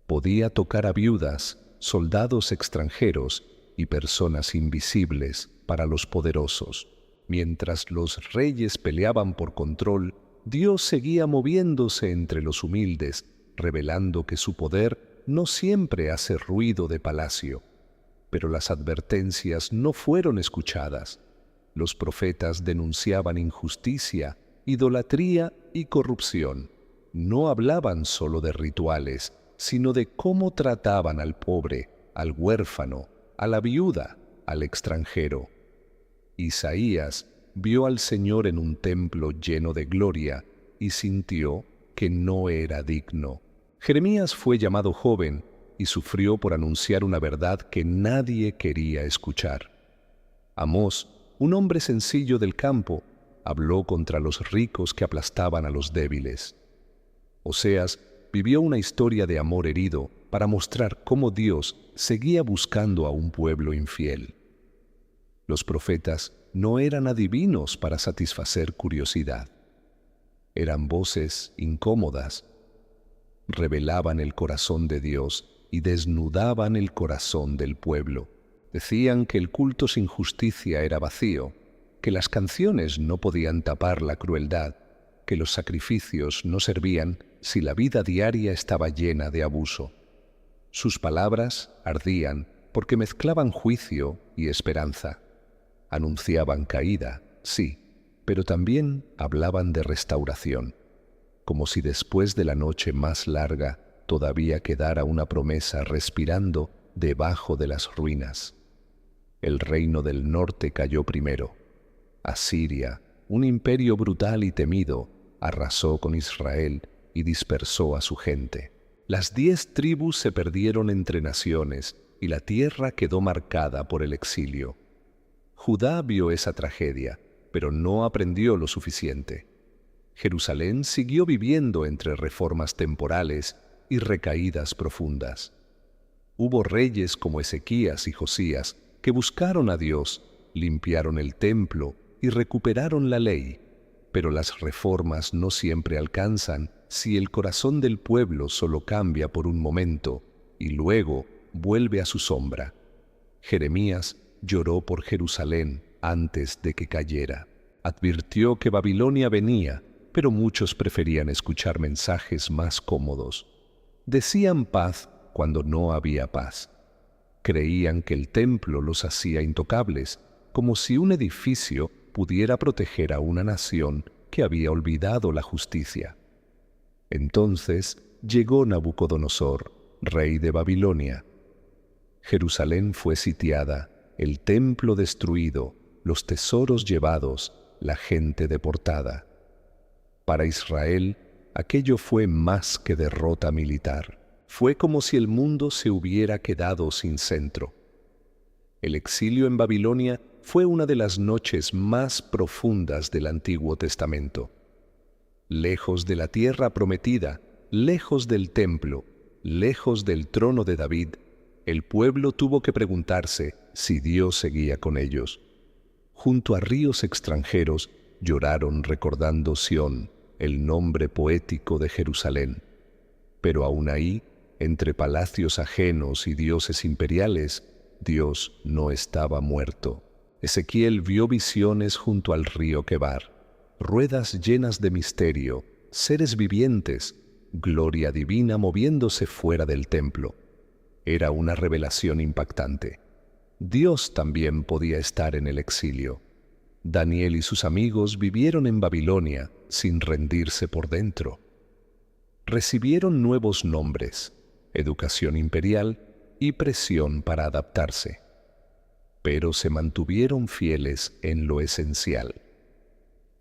Podía tocar a viudas, soldados extranjeros y personas invisibles para los poderosos. Mientras los reyes peleaban por control, Dios seguía moviéndose entre los humildes, revelando que su poder no siempre hace ruido de palacio. Pero las advertencias no fueron escuchadas. Los profetas denunciaban injusticia, idolatría y corrupción. No hablaban solo de rituales, sino de cómo trataban al pobre, al huérfano, a la viuda, al extranjero. Isaías vio al Señor en un templo lleno de gloria y sintió que no era digno. Jeremías fue llamado joven y sufrió por anunciar una verdad que nadie quería escuchar. Amós, un hombre sencillo del campo, habló contra los ricos que aplastaban a los débiles. Oseas vivió una historia de amor herido para mostrar cómo Dios seguía buscando a un pueblo infiel. Los profetas no eran adivinos para satisfacer curiosidad. Eran voces incómodas. Revelaban el corazón de Dios y desnudaban el corazón del pueblo. Decían que el culto sin justicia era vacío, que las canciones no podían tapar la crueldad, que los sacrificios no servían si la vida diaria estaba llena de abuso. Sus palabras ardían porque mezclaban juicio y esperanza. Anunciaban caída, sí, pero también hablaban de restauración, como si después de la noche más larga todavía quedara una promesa respirando debajo de las ruinas. El reino del norte cayó primero. Asiria, un imperio brutal y temido, arrasó con Israel y dispersó a su gente. Las 10 tribus se perdieron entre naciones y la tierra quedó marcada por el exilio. Judá vio esa tragedia, pero no aprendió lo suficiente. Jerusalén siguió viviendo entre reformas temporales y recaídas profundas. Hubo reyes como Ezequías y Josías que buscaron a Dios, limpiaron el templo y recuperaron la ley, pero las reformas no siempre alcanzan si el corazón del pueblo solo cambia por un momento y luego vuelve a su sombra. Jeremías lloró por Jerusalén antes de que cayera. Advirtió que Babilonia venía, pero muchos preferían escuchar mensajes más cómodos. Decían paz cuando no había paz. Creían que el templo los hacía intocables, como si un edificio pudiera proteger a una nación que había olvidado la justicia. Entonces llegó Nabucodonosor, rey de Babilonia. Jerusalén fue sitiada, el templo destruido, los tesoros llevados, la gente deportada. Para Israel, aquello fue más que derrota militar. Fue como si el mundo se hubiera quedado sin centro. El exilio en Babilonia fue una de las noches más profundas del Antiguo Testamento. Lejos de la tierra prometida, lejos del templo, lejos del trono de David, el pueblo tuvo que preguntarse si Dios seguía con ellos. Junto a ríos extranjeros lloraron recordando Sión, el nombre poético de Jerusalén. Pero aún ahí, entre palacios ajenos y dioses imperiales, Dios no estaba muerto. Ezequiel vio visiones junto al río Quebar, ruedas llenas de misterio, seres vivientes, gloria divina moviéndose fuera del templo. Era una revelación impactante. Dios también podía estar en el exilio. Daniel y sus amigos vivieron en Babilonia sin rendirse por dentro. Recibieron nuevos nombres, educación imperial y presión para adaptarse. Pero se mantuvieron fieles en lo esencial.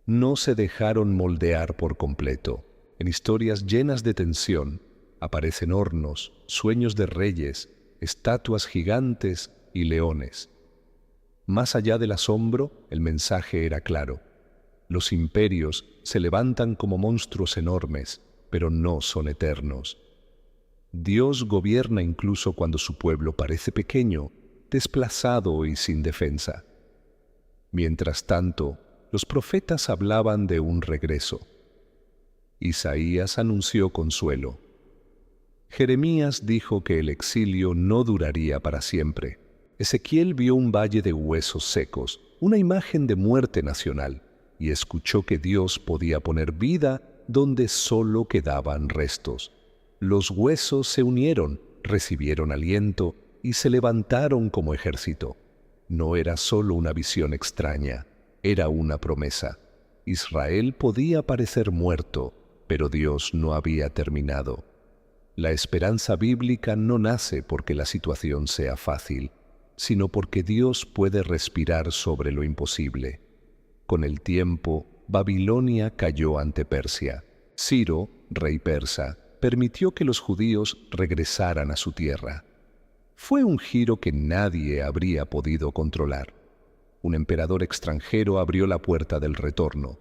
No se dejaron moldear por completo. En historias llenas de tensión aparecen hornos, sueños de reyes, estatuas gigantes y leones. Más allá del asombro, el mensaje era claro. Los imperios se levantan como monstruos enormes, pero no son eternos. Dios gobierna incluso cuando su pueblo parece pequeño, desplazado y sin defensa. Mientras tanto, los profetas hablaban de un regreso. Isaías anunció consuelo. Jeremías dijo que el exilio no duraría para siempre. Ezequiel vio un valle de huesos secos, una imagen de muerte nacional, y escuchó que Dios podía poner vida donde solo quedaban restos. Los huesos se unieron, recibieron aliento y se levantaron como ejército. No era solo una visión extraña, era una promesa. Israel podía parecer muerto, pero Dios no había terminado. La esperanza bíblica no nace porque la situación sea fácil, sino porque Dios puede respirar sobre lo imposible. Con el tiempo, Babilonia cayó ante Persia. Ciro, rey persa, permitió que los judíos regresaran a su tierra. Fue un giro que nadie habría podido controlar. Un emperador extranjero abrió la puerta del retorno.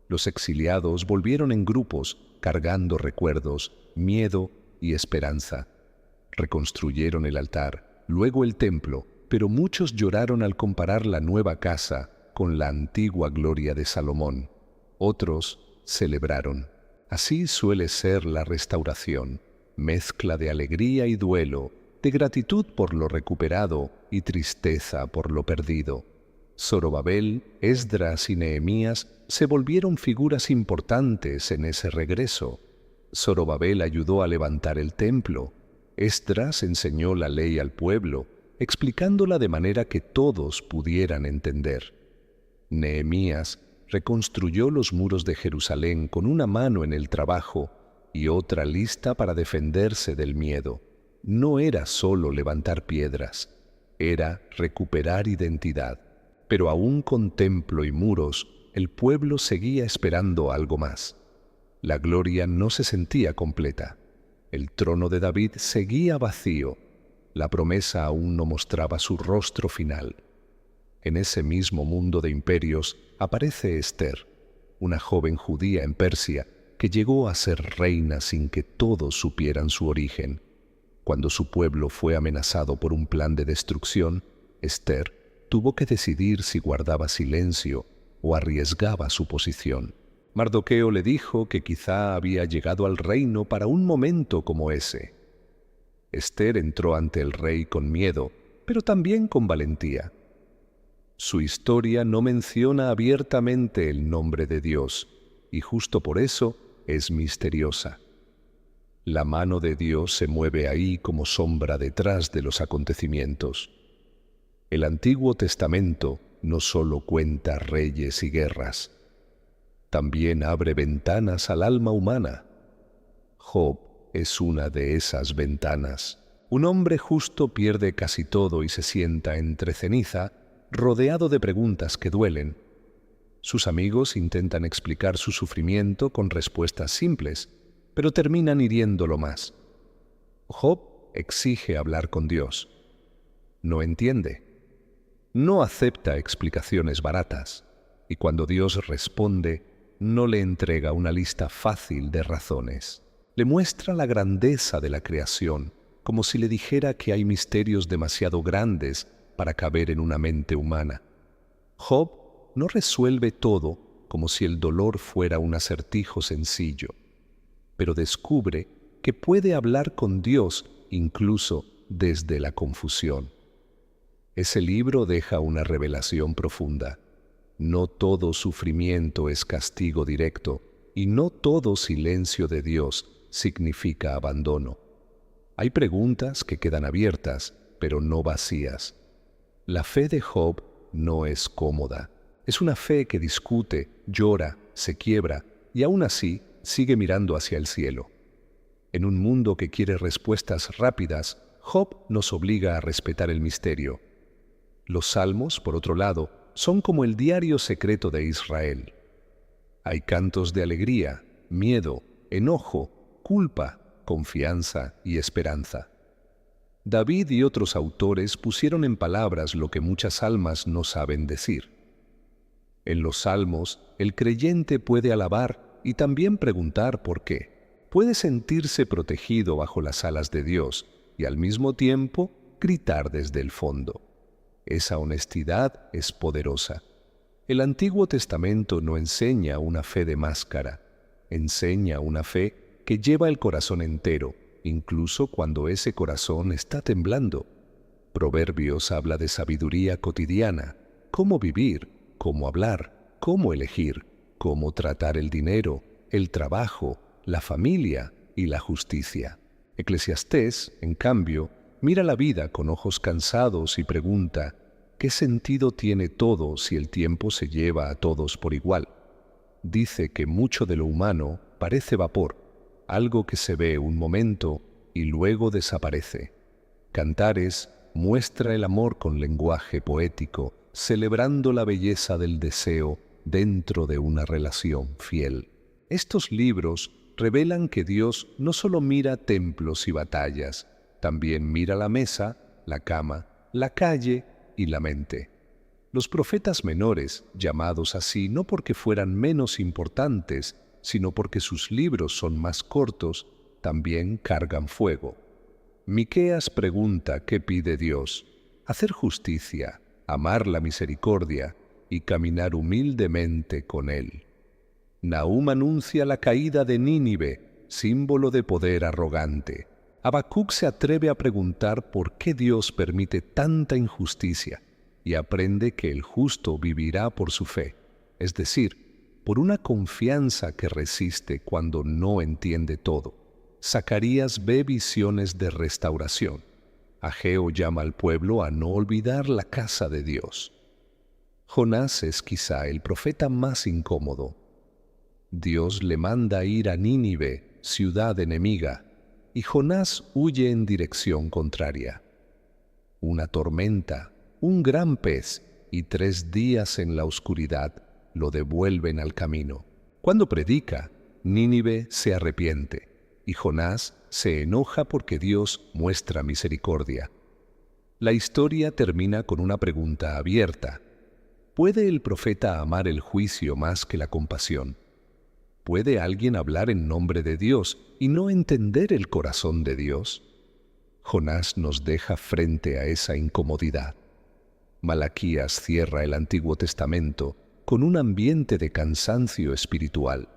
Los exiliados volvieron en grupos, cargando recuerdos, miedo y esperanza. Reconstruyeron el altar, luego el templo, pero muchos lloraron al comparar la nueva casa con la antigua gloria de Salomón. Otros celebraron. Así suele ser la restauración, mezcla de alegría y duelo, de gratitud por lo recuperado y tristeza por lo perdido. Zorobabel, Esdras y Nehemías se volvieron figuras importantes en ese regreso. Zorobabel ayudó a levantar el templo. Esdras enseñó la ley al pueblo, explicándola de manera que todos pudieran entender. Nehemías reconstruyó los muros de Jerusalén con una mano en el trabajo y otra lista para defenderse del miedo. No era solo levantar piedras, era recuperar identidad. Pero aún con templo y muros, el pueblo seguía esperando algo más. La gloria no se sentía completa. El trono de David seguía vacío. La promesa aún no mostraba su rostro final. En ese mismo mundo de imperios aparece Esther, una joven judía en Persia que llegó a ser reina sin que todos supieran su origen. Cuando su pueblo fue amenazado por un plan de destrucción, Esther tuvo que decidir si guardaba silencio o arriesgaba su posición. Mardoqueo le dijo que quizá había llegado al reino para un momento como ese. Esther entró ante el rey con miedo, pero también con valentía. Su historia no menciona abiertamente el nombre de Dios, y justo por eso es misteriosa. La mano de Dios se mueve ahí como sombra detrás de los acontecimientos. El Antiguo Testamento no solo cuenta reyes y guerras, también abre ventanas al alma humana. Job es una de esas ventanas. Un hombre justo pierde casi todo y se sienta entre ceniza, rodeado de preguntas que duelen. Sus amigos intentan explicar su sufrimiento con respuestas simples, pero terminan hiriéndolo más. Job exige hablar con Dios. No entiende. No acepta explicaciones baratas, y cuando Dios responde, no le entrega una lista fácil de razones. Le muestra la grandeza de la creación, como si le dijera que hay misterios demasiado grandes para caber en una mente humana. Job no resuelve todo como si el dolor fuera un acertijo sencillo, pero descubre que puede hablar con Dios incluso desde la confusión. Ese libro deja una revelación profunda. No todo sufrimiento es castigo directo y no todo silencio de Dios significa abandono. Hay preguntas que quedan abiertas, pero no vacías. La fe de Job no es cómoda. Es una fe que discute, llora, se quiebra y aún así sigue mirando hacia el cielo. En un mundo que quiere respuestas rápidas, Job nos obliga a respetar el misterio. Los salmos, por otro lado, son como el diario secreto de Israel. Hay cantos de alegría, miedo, enojo, culpa, confianza y esperanza. David y otros autores pusieron en palabras lo que muchas almas no saben decir. En los salmos, el creyente puede alabar y también preguntar por qué. Puede sentirse protegido bajo las alas de Dios y al mismo tiempo gritar desde el fondo. Esa honestidad es poderosa. El Antiguo Testamento no enseña una fe de máscara, enseña una fe que lleva el corazón entero, incluso cuando ese corazón está temblando. Proverbios habla de sabiduría cotidiana, cómo vivir, cómo hablar, cómo elegir, cómo tratar el dinero, el trabajo, la familia y la justicia. Eclesiastés, en cambio, mira la vida con ojos cansados y pregunta, ¿qué sentido tiene todo si el tiempo se lleva a todos por igual? Dice que mucho de lo humano parece vapor, algo que se ve un momento y luego desaparece. Cantares muestra el amor con lenguaje poético, celebrando la belleza del deseo dentro de una relación fiel. Estos libros revelan que Dios no solo mira templos y batallas, también mira la mesa, la cama, la calle y la mente. Los profetas menores, llamados así no porque fueran menos importantes, sino porque sus libros son más cortos, también cargan fuego. Miqueas pregunta qué pide Dios: hacer justicia, amar la misericordia y caminar humildemente con Él. Nahum anuncia la caída de Nínive, símbolo de poder arrogante. Habacuc se atreve a preguntar por qué Dios permite tanta injusticia y aprende que el justo vivirá por su fe, es decir, por una confianza que resiste cuando no entiende todo. Zacarías ve visiones de restauración. Ageo llama al pueblo a no olvidar la casa de Dios. Jonás es quizá el profeta más incómodo. Dios le manda ir a Nínive, ciudad enemiga, y Jonás huye en dirección contraria. Una tormenta, un gran pez y 3 días en la oscuridad lo devuelven al camino. Cuando predica, Nínive se arrepiente y Jonás se enoja porque Dios muestra misericordia. La historia termina con una pregunta abierta. ¿Puede el profeta amar el juicio más que la compasión? ¿Puede alguien hablar en nombre de Dios y no entender el corazón de Dios? Jonás nos deja frente a esa incomodidad. Malaquías cierra el Antiguo Testamento con un ambiente de cansancio espiritual.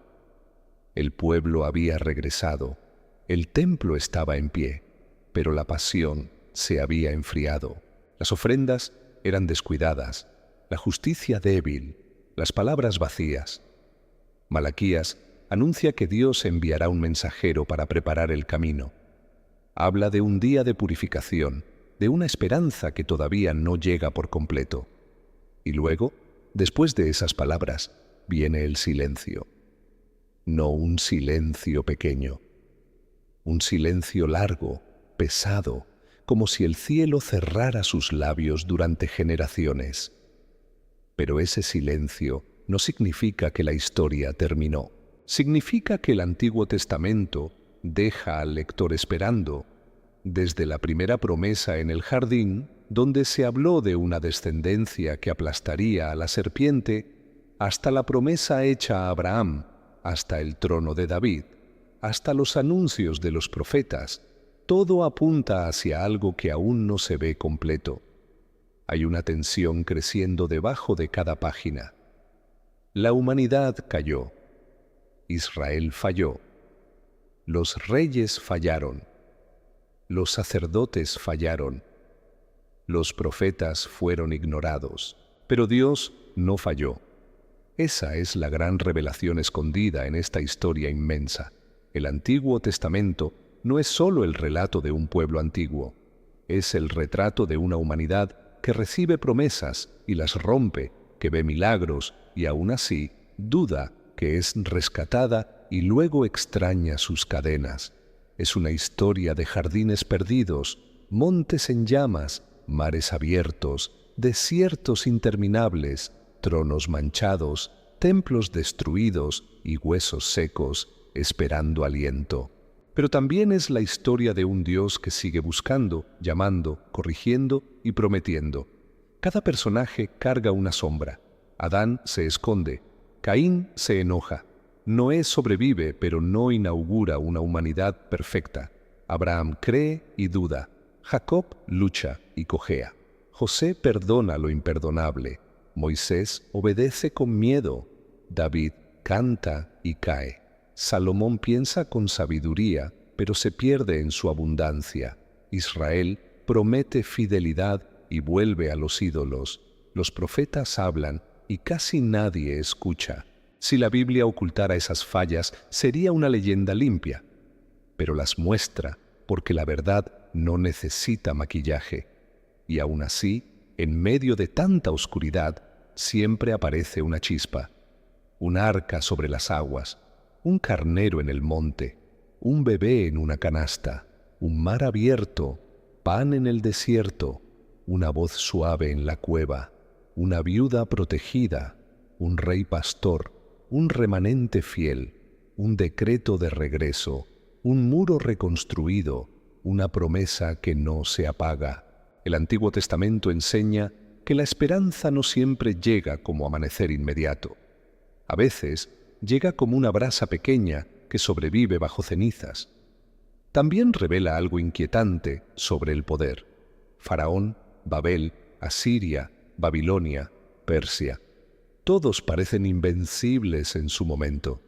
El pueblo había regresado, el templo estaba en pie, pero la pasión se había enfriado. Las ofrendas eran descuidadas, la justicia débil, las palabras vacías. Malaquías anuncia que Dios enviará un mensajero para preparar el camino. Habla de un día de purificación, de una esperanza que todavía no llega por completo. Y luego, después de esas palabras, viene el silencio. No un silencio pequeño, un silencio largo, pesado, como si el cielo cerrara sus labios durante generaciones. Pero ese silencio no significa que la historia terminó. Significa que el Antiguo Testamento deja al lector esperando, desde la primera promesa en el jardín, donde se habló de una descendencia que aplastaría a la serpiente, hasta la promesa hecha a Abraham, hasta el trono de David, hasta los anuncios de los profetas. Todo apunta hacia algo que aún no se ve completo. Hay una tensión creciendo debajo de cada página. La humanidad cayó. Israel falló. Los reyes fallaron. Los sacerdotes fallaron. Los profetas fueron ignorados. Pero Dios no falló. Esa es la gran revelación escondida en esta historia inmensa. El Antiguo Testamento no es solo el relato de un pueblo antiguo. Es el retrato de una humanidad que recibe promesas y las rompe, que ve milagros y aún así duda, que es rescatada y luego extraña sus cadenas. Es una historia de jardines perdidos, montes en llamas, mares abiertos, desiertos interminables, tronos manchados, templos destruidos y huesos secos, esperando aliento. Pero también es la historia de un Dios que sigue buscando, llamando, corrigiendo y prometiendo. Cada personaje carga una sombra. Adán se esconde, Caín se enoja, Noé sobrevive pero no inaugura una humanidad perfecta. Abraham cree y duda, Jacob lucha y cojea. José perdona lo imperdonable, Moisés obedece con miedo, David canta y cae. Salomón piensa con sabiduría, pero se pierde en su abundancia. Israel promete fidelidad y vuelve a los ídolos. Los profetas hablan y casi nadie escucha. Si la Biblia ocultara esas fallas, sería una leyenda limpia, pero las muestra porque la verdad no necesita maquillaje. Y aún así, en medio de tanta oscuridad, siempre aparece una chispa, un arca sobre las aguas, un carnero en el monte, un bebé en una canasta, un mar abierto, pan en el desierto, una voz suave en la cueva, una viuda protegida, un rey pastor, un remanente fiel, un decreto de regreso, un muro reconstruido, una promesa que no se apaga. El Antiguo Testamento enseña que la esperanza no siempre llega como amanecer inmediato. A veces llega como una brasa pequeña que sobrevive bajo cenizas. También revela algo inquietante sobre el poder. Faraón, Babel, Asiria, Babilonia, Persia. Todos parecen invencibles en su momento.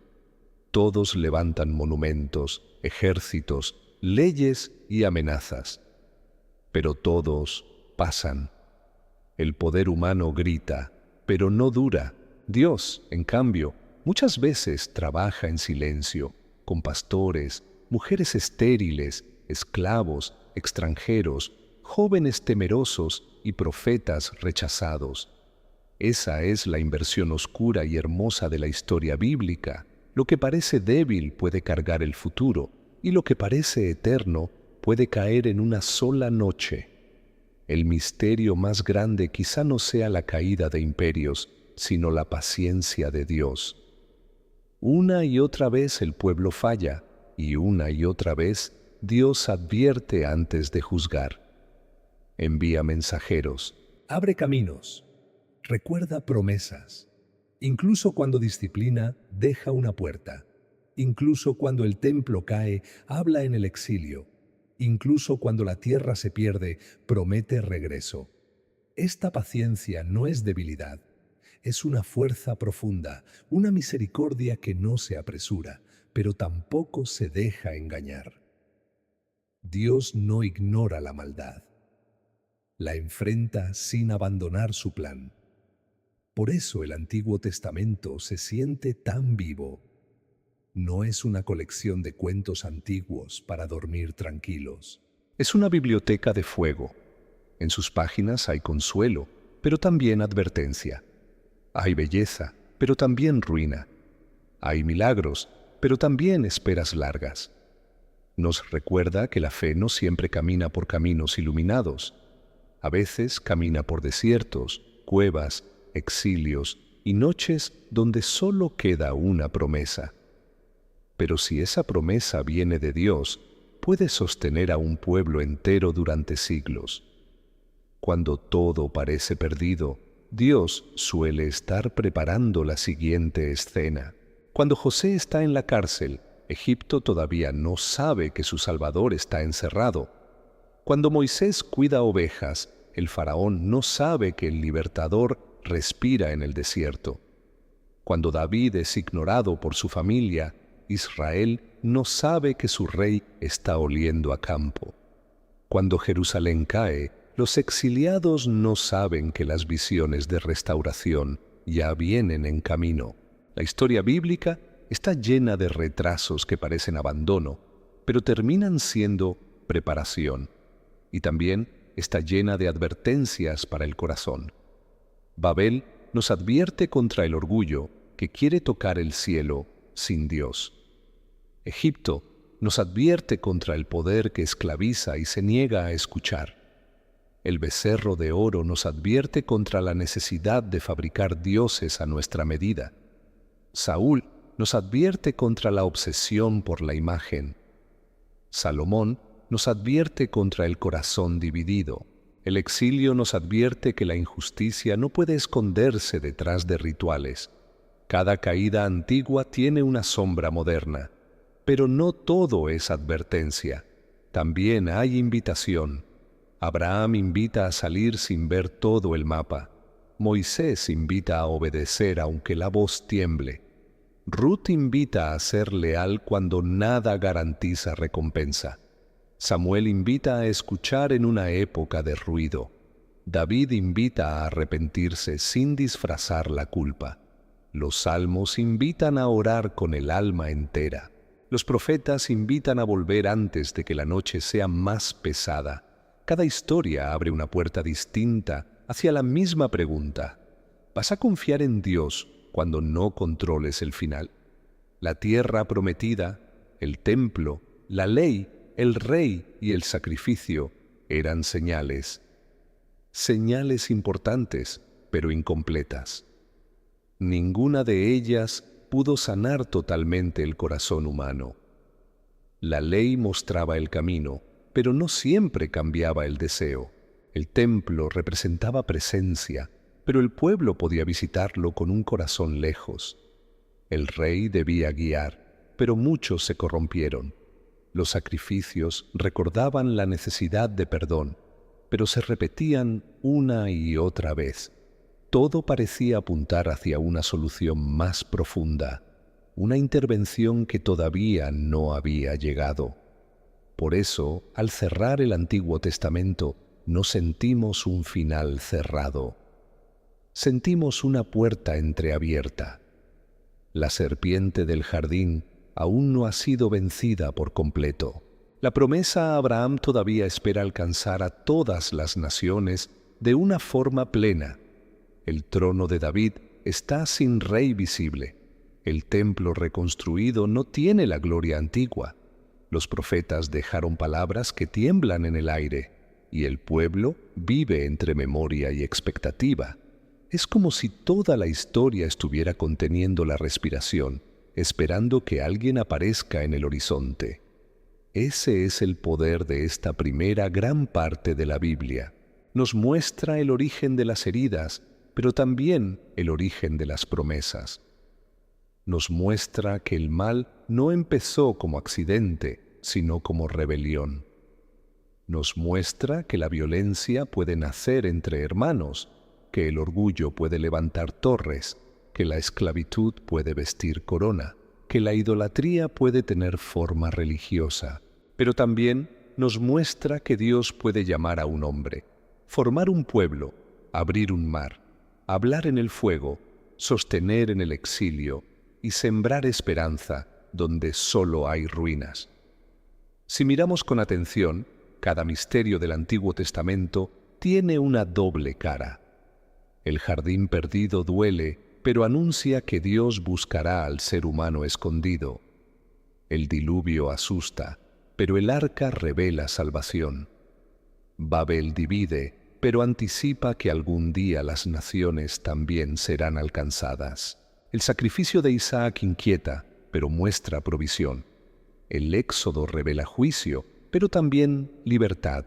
Todos levantan monumentos, ejércitos, leyes y amenazas. Pero todos pasan. El poder humano grita, pero no dura. Dios, en cambio, muchas veces trabaja en silencio, con pastores, mujeres estériles, esclavos, extranjeros, jóvenes temerosos y profetas rechazados. Esa es la inversión oscura y hermosa de la historia bíblica. Lo que parece débil puede cargar el futuro, y lo que parece eterno puede caer en una sola noche. El misterio más grande quizá no sea la caída de imperios, sino la paciencia de Dios. Una y otra vez el pueblo falla, y una y otra vez Dios advierte antes de juzgar. Envía mensajeros, abre caminos, recuerda promesas. Incluso cuando disciplina, deja una puerta. Incluso cuando el templo cae, habla en el exilio. Incluso cuando la tierra se pierde, promete regreso. Esta paciencia no es debilidad, es una fuerza profunda, una misericordia que no se apresura, pero tampoco se deja engañar. Dios no ignora la maldad, la enfrenta sin abandonar su plan. Por eso el Antiguo Testamento se siente tan vivo. No es una colección de cuentos antiguos para dormir tranquilos. Es una biblioteca de fuego. En sus páginas hay consuelo, pero también advertencia. Hay belleza, pero también ruina. Hay milagros, pero también esperas largas. Nos recuerda que la fe no siempre camina por caminos iluminados. A veces camina por desiertos, cuevas, exilios y noches donde solo queda una promesa. Pero si esa promesa viene de Dios, puede sostener a un pueblo entero durante siglos. Cuando todo parece perdido, Dios suele estar preparando la siguiente escena. Cuando José está en la cárcel, Egipto todavía no sabe que su Salvador está encerrado. Cuando Moisés cuida ovejas, el faraón no sabe que el libertador respira en el desierto. Cuando David es ignorado por su familia, Israel no sabe que su rey está oliendo a campo. Cuando Jerusalén cae, los exiliados no saben que las visiones de restauración ya vienen en camino. La historia bíblica está llena de retrasos que parecen abandono, pero terminan siendo preparación. Y también está llena de advertencias para el corazón. Babel nos advierte contra el orgullo que quiere tocar el cielo sin Dios. Egipto nos advierte contra el poder que esclaviza y se niega a escuchar. El becerro de oro nos advierte contra la necesidad de fabricar dioses a nuestra medida. Saúl nos advierte contra la obsesión por la imagen. Salomón nos advierte contra el corazón dividido. El exilio nos advierte que la injusticia no puede esconderse detrás de rituales. Cada caída antigua tiene una sombra moderna. Pero no todo es advertencia. También hay invitación. Abraham invita a salir sin ver todo el mapa. Moisés invita a obedecer aunque la voz tiemble. Ruth invita a ser leal cuando nada garantiza recompensa. Samuel invita a escuchar en una época de ruido. David invita a arrepentirse sin disfrazar la culpa. Los salmos invitan a orar con el alma entera. Los profetas invitan a volver antes de que la noche sea más pesada. Cada historia abre una puerta distinta hacia la misma pregunta. ¿Vas a confiar en Dios cuando no controles el final? La tierra prometida, el templo, la ley, el rey y el sacrificio eran señales. Señales importantes, pero incompletas. Ninguna de ellas pudo sanar totalmente el corazón humano. La ley mostraba el camino, pero no siempre cambiaba el deseo. El templo representaba presencia, pero el pueblo podía visitarlo con un corazón lejos. El rey debía guiar, pero muchos se corrompieron. Los sacrificios recordaban la necesidad de perdón, pero se repetían una y otra vez. Todo parecía apuntar hacia una solución más profunda, una intervención que todavía no había llegado. Por eso, al cerrar el Antiguo Testamento, no sentimos un final cerrado. Sentimos una puerta entreabierta. La serpiente del jardín aún no ha sido vencida por completo. La promesa a Abraham todavía espera alcanzar a todas las naciones de una forma plena. El trono de David está sin rey visible. El templo reconstruido no tiene la gloria antigua. Los profetas dejaron palabras que tiemblan en el aire, y el pueblo vive entre memoria y expectativa. Es como si toda la historia estuviera conteniendo la respiración, esperando que alguien aparezca en el horizonte. Ese es el poder de esta primera gran parte de la Biblia. Nos muestra el origen de las heridas, pero también el origen de las promesas. Nos muestra que el mal no empezó como accidente, sino como rebelión. Nos muestra que la violencia puede nacer entre hermanos, que el orgullo puede levantar torres, que la esclavitud puede vestir corona, que la idolatría puede tener forma religiosa, pero también nos muestra que Dios puede llamar a un hombre, formar un pueblo, abrir un mar, hablar en el fuego, sostener en el exilio y sembrar esperanza donde solo hay ruinas. Si miramos con atención, cada misterio del Antiguo Testamento tiene una doble cara. El jardín perdido duele, pero anuncia que Dios buscará al ser humano escondido. El diluvio asusta, pero el arca revela salvación. Babel divide, pero anticipa que algún día las naciones también serán alcanzadas. El sacrificio de Isaac inquieta, pero muestra provisión. El éxodo revela juicio, pero también libertad.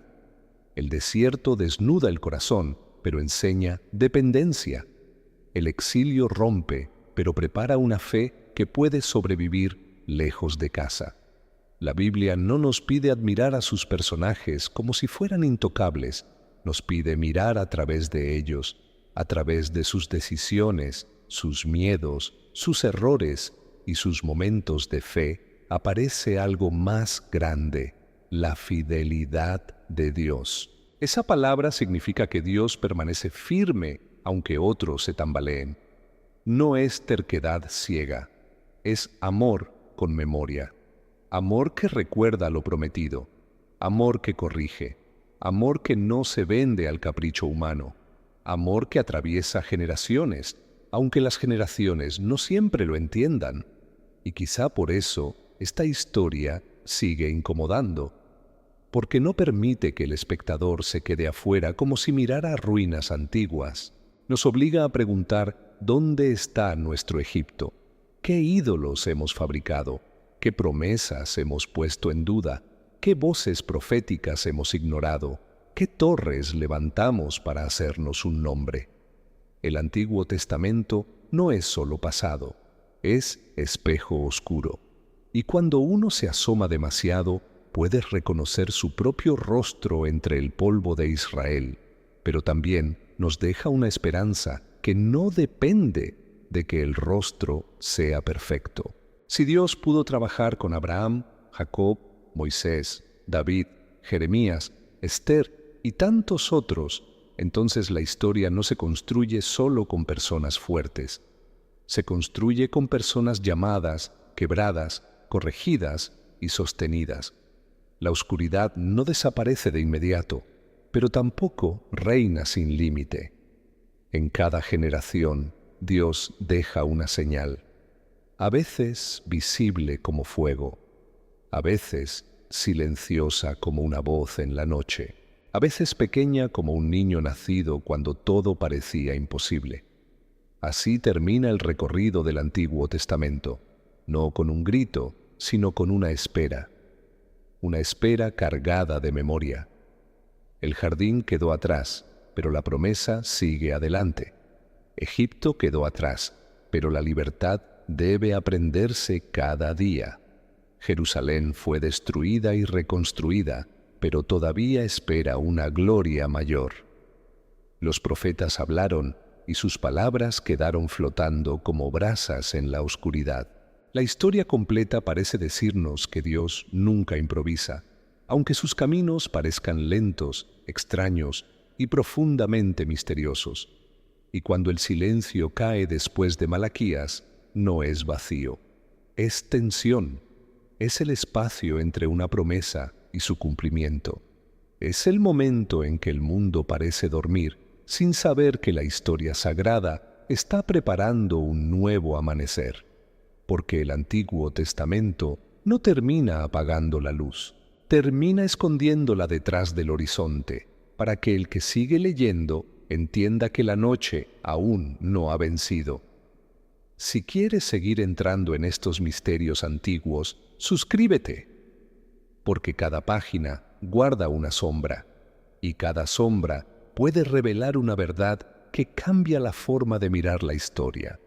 El desierto desnuda el corazón, pero enseña dependencia. El exilio rompe, pero prepara una fe que puede sobrevivir lejos de casa. La Biblia no nos pide admirar a sus personajes como si fueran intocables, nos pide mirar a través de ellos, a través de sus decisiones, sus miedos, sus errores y sus momentos de fe, aparece algo más grande, la fidelidad de Dios. Esa palabra significa que Dios permanece firme aunque otros se tambaleen. No es terquedad ciega, es amor con memoria. Amor que recuerda lo prometido, amor que corrige, amor que no se vende al capricho humano, amor que atraviesa generaciones, aunque las generaciones no siempre lo entiendan. Y quizá por eso esta historia sigue incomodando, porque no permite que el espectador se quede afuera como si mirara ruinas antiguas. Nos obliga a preguntar ¿dónde está nuestro Egipto? ¿Qué ídolos hemos fabricado? ¿Qué promesas hemos puesto en duda? ¿Qué voces proféticas hemos ignorado? ¿Qué torres levantamos para hacernos un nombre? El Antiguo Testamento no es solo pasado, es espejo oscuro. Y cuando uno se asoma demasiado, puede reconocer su propio rostro entre el polvo de Israel, pero también nos deja una esperanza que no depende de que el rostro sea perfecto. Si Dios pudo trabajar con Abraham, Jacob, Moisés, David, Jeremías, Esther y tantos otros, entonces la historia no se construye solo con personas fuertes. Se construye con personas llamadas, quebradas, corregidas y sostenidas. La oscuridad no desaparece de inmediato, pero tampoco reina sin límite. En cada generación, Dios deja una señal, a veces visible como fuego, a veces silenciosa como una voz en la noche, a veces pequeña como un niño nacido cuando todo parecía imposible. Así termina el recorrido del Antiguo Testamento, no con un grito, sino con una espera cargada de memoria. El jardín quedó atrás, pero la promesa sigue adelante. Egipto quedó atrás, pero la libertad debe aprenderse cada día. Jerusalén fue destruida y reconstruida, pero todavía espera una gloria mayor. Los profetas hablaron y sus palabras quedaron flotando como brasas en la oscuridad. La historia completa parece decirnos que Dios nunca improvisa, aunque sus caminos parezcan lentos, extraños y profundamente misteriosos. Y cuando el silencio cae después de Malaquías, no es vacío, es tensión, es el espacio entre una promesa y su cumplimiento. Es el momento en que el mundo parece dormir, sin saber que la historia sagrada está preparando un nuevo amanecer, porque el Antiguo Testamento no termina apagando la luz, termina escondiéndola detrás del horizonte, para que el que sigue leyendo entienda que la noche aún no ha vencido. Si quieres seguir entrando en estos misterios antiguos, suscríbete, porque cada página guarda una sombra, y cada sombra puede revelar una verdad que cambia la forma de mirar la historia.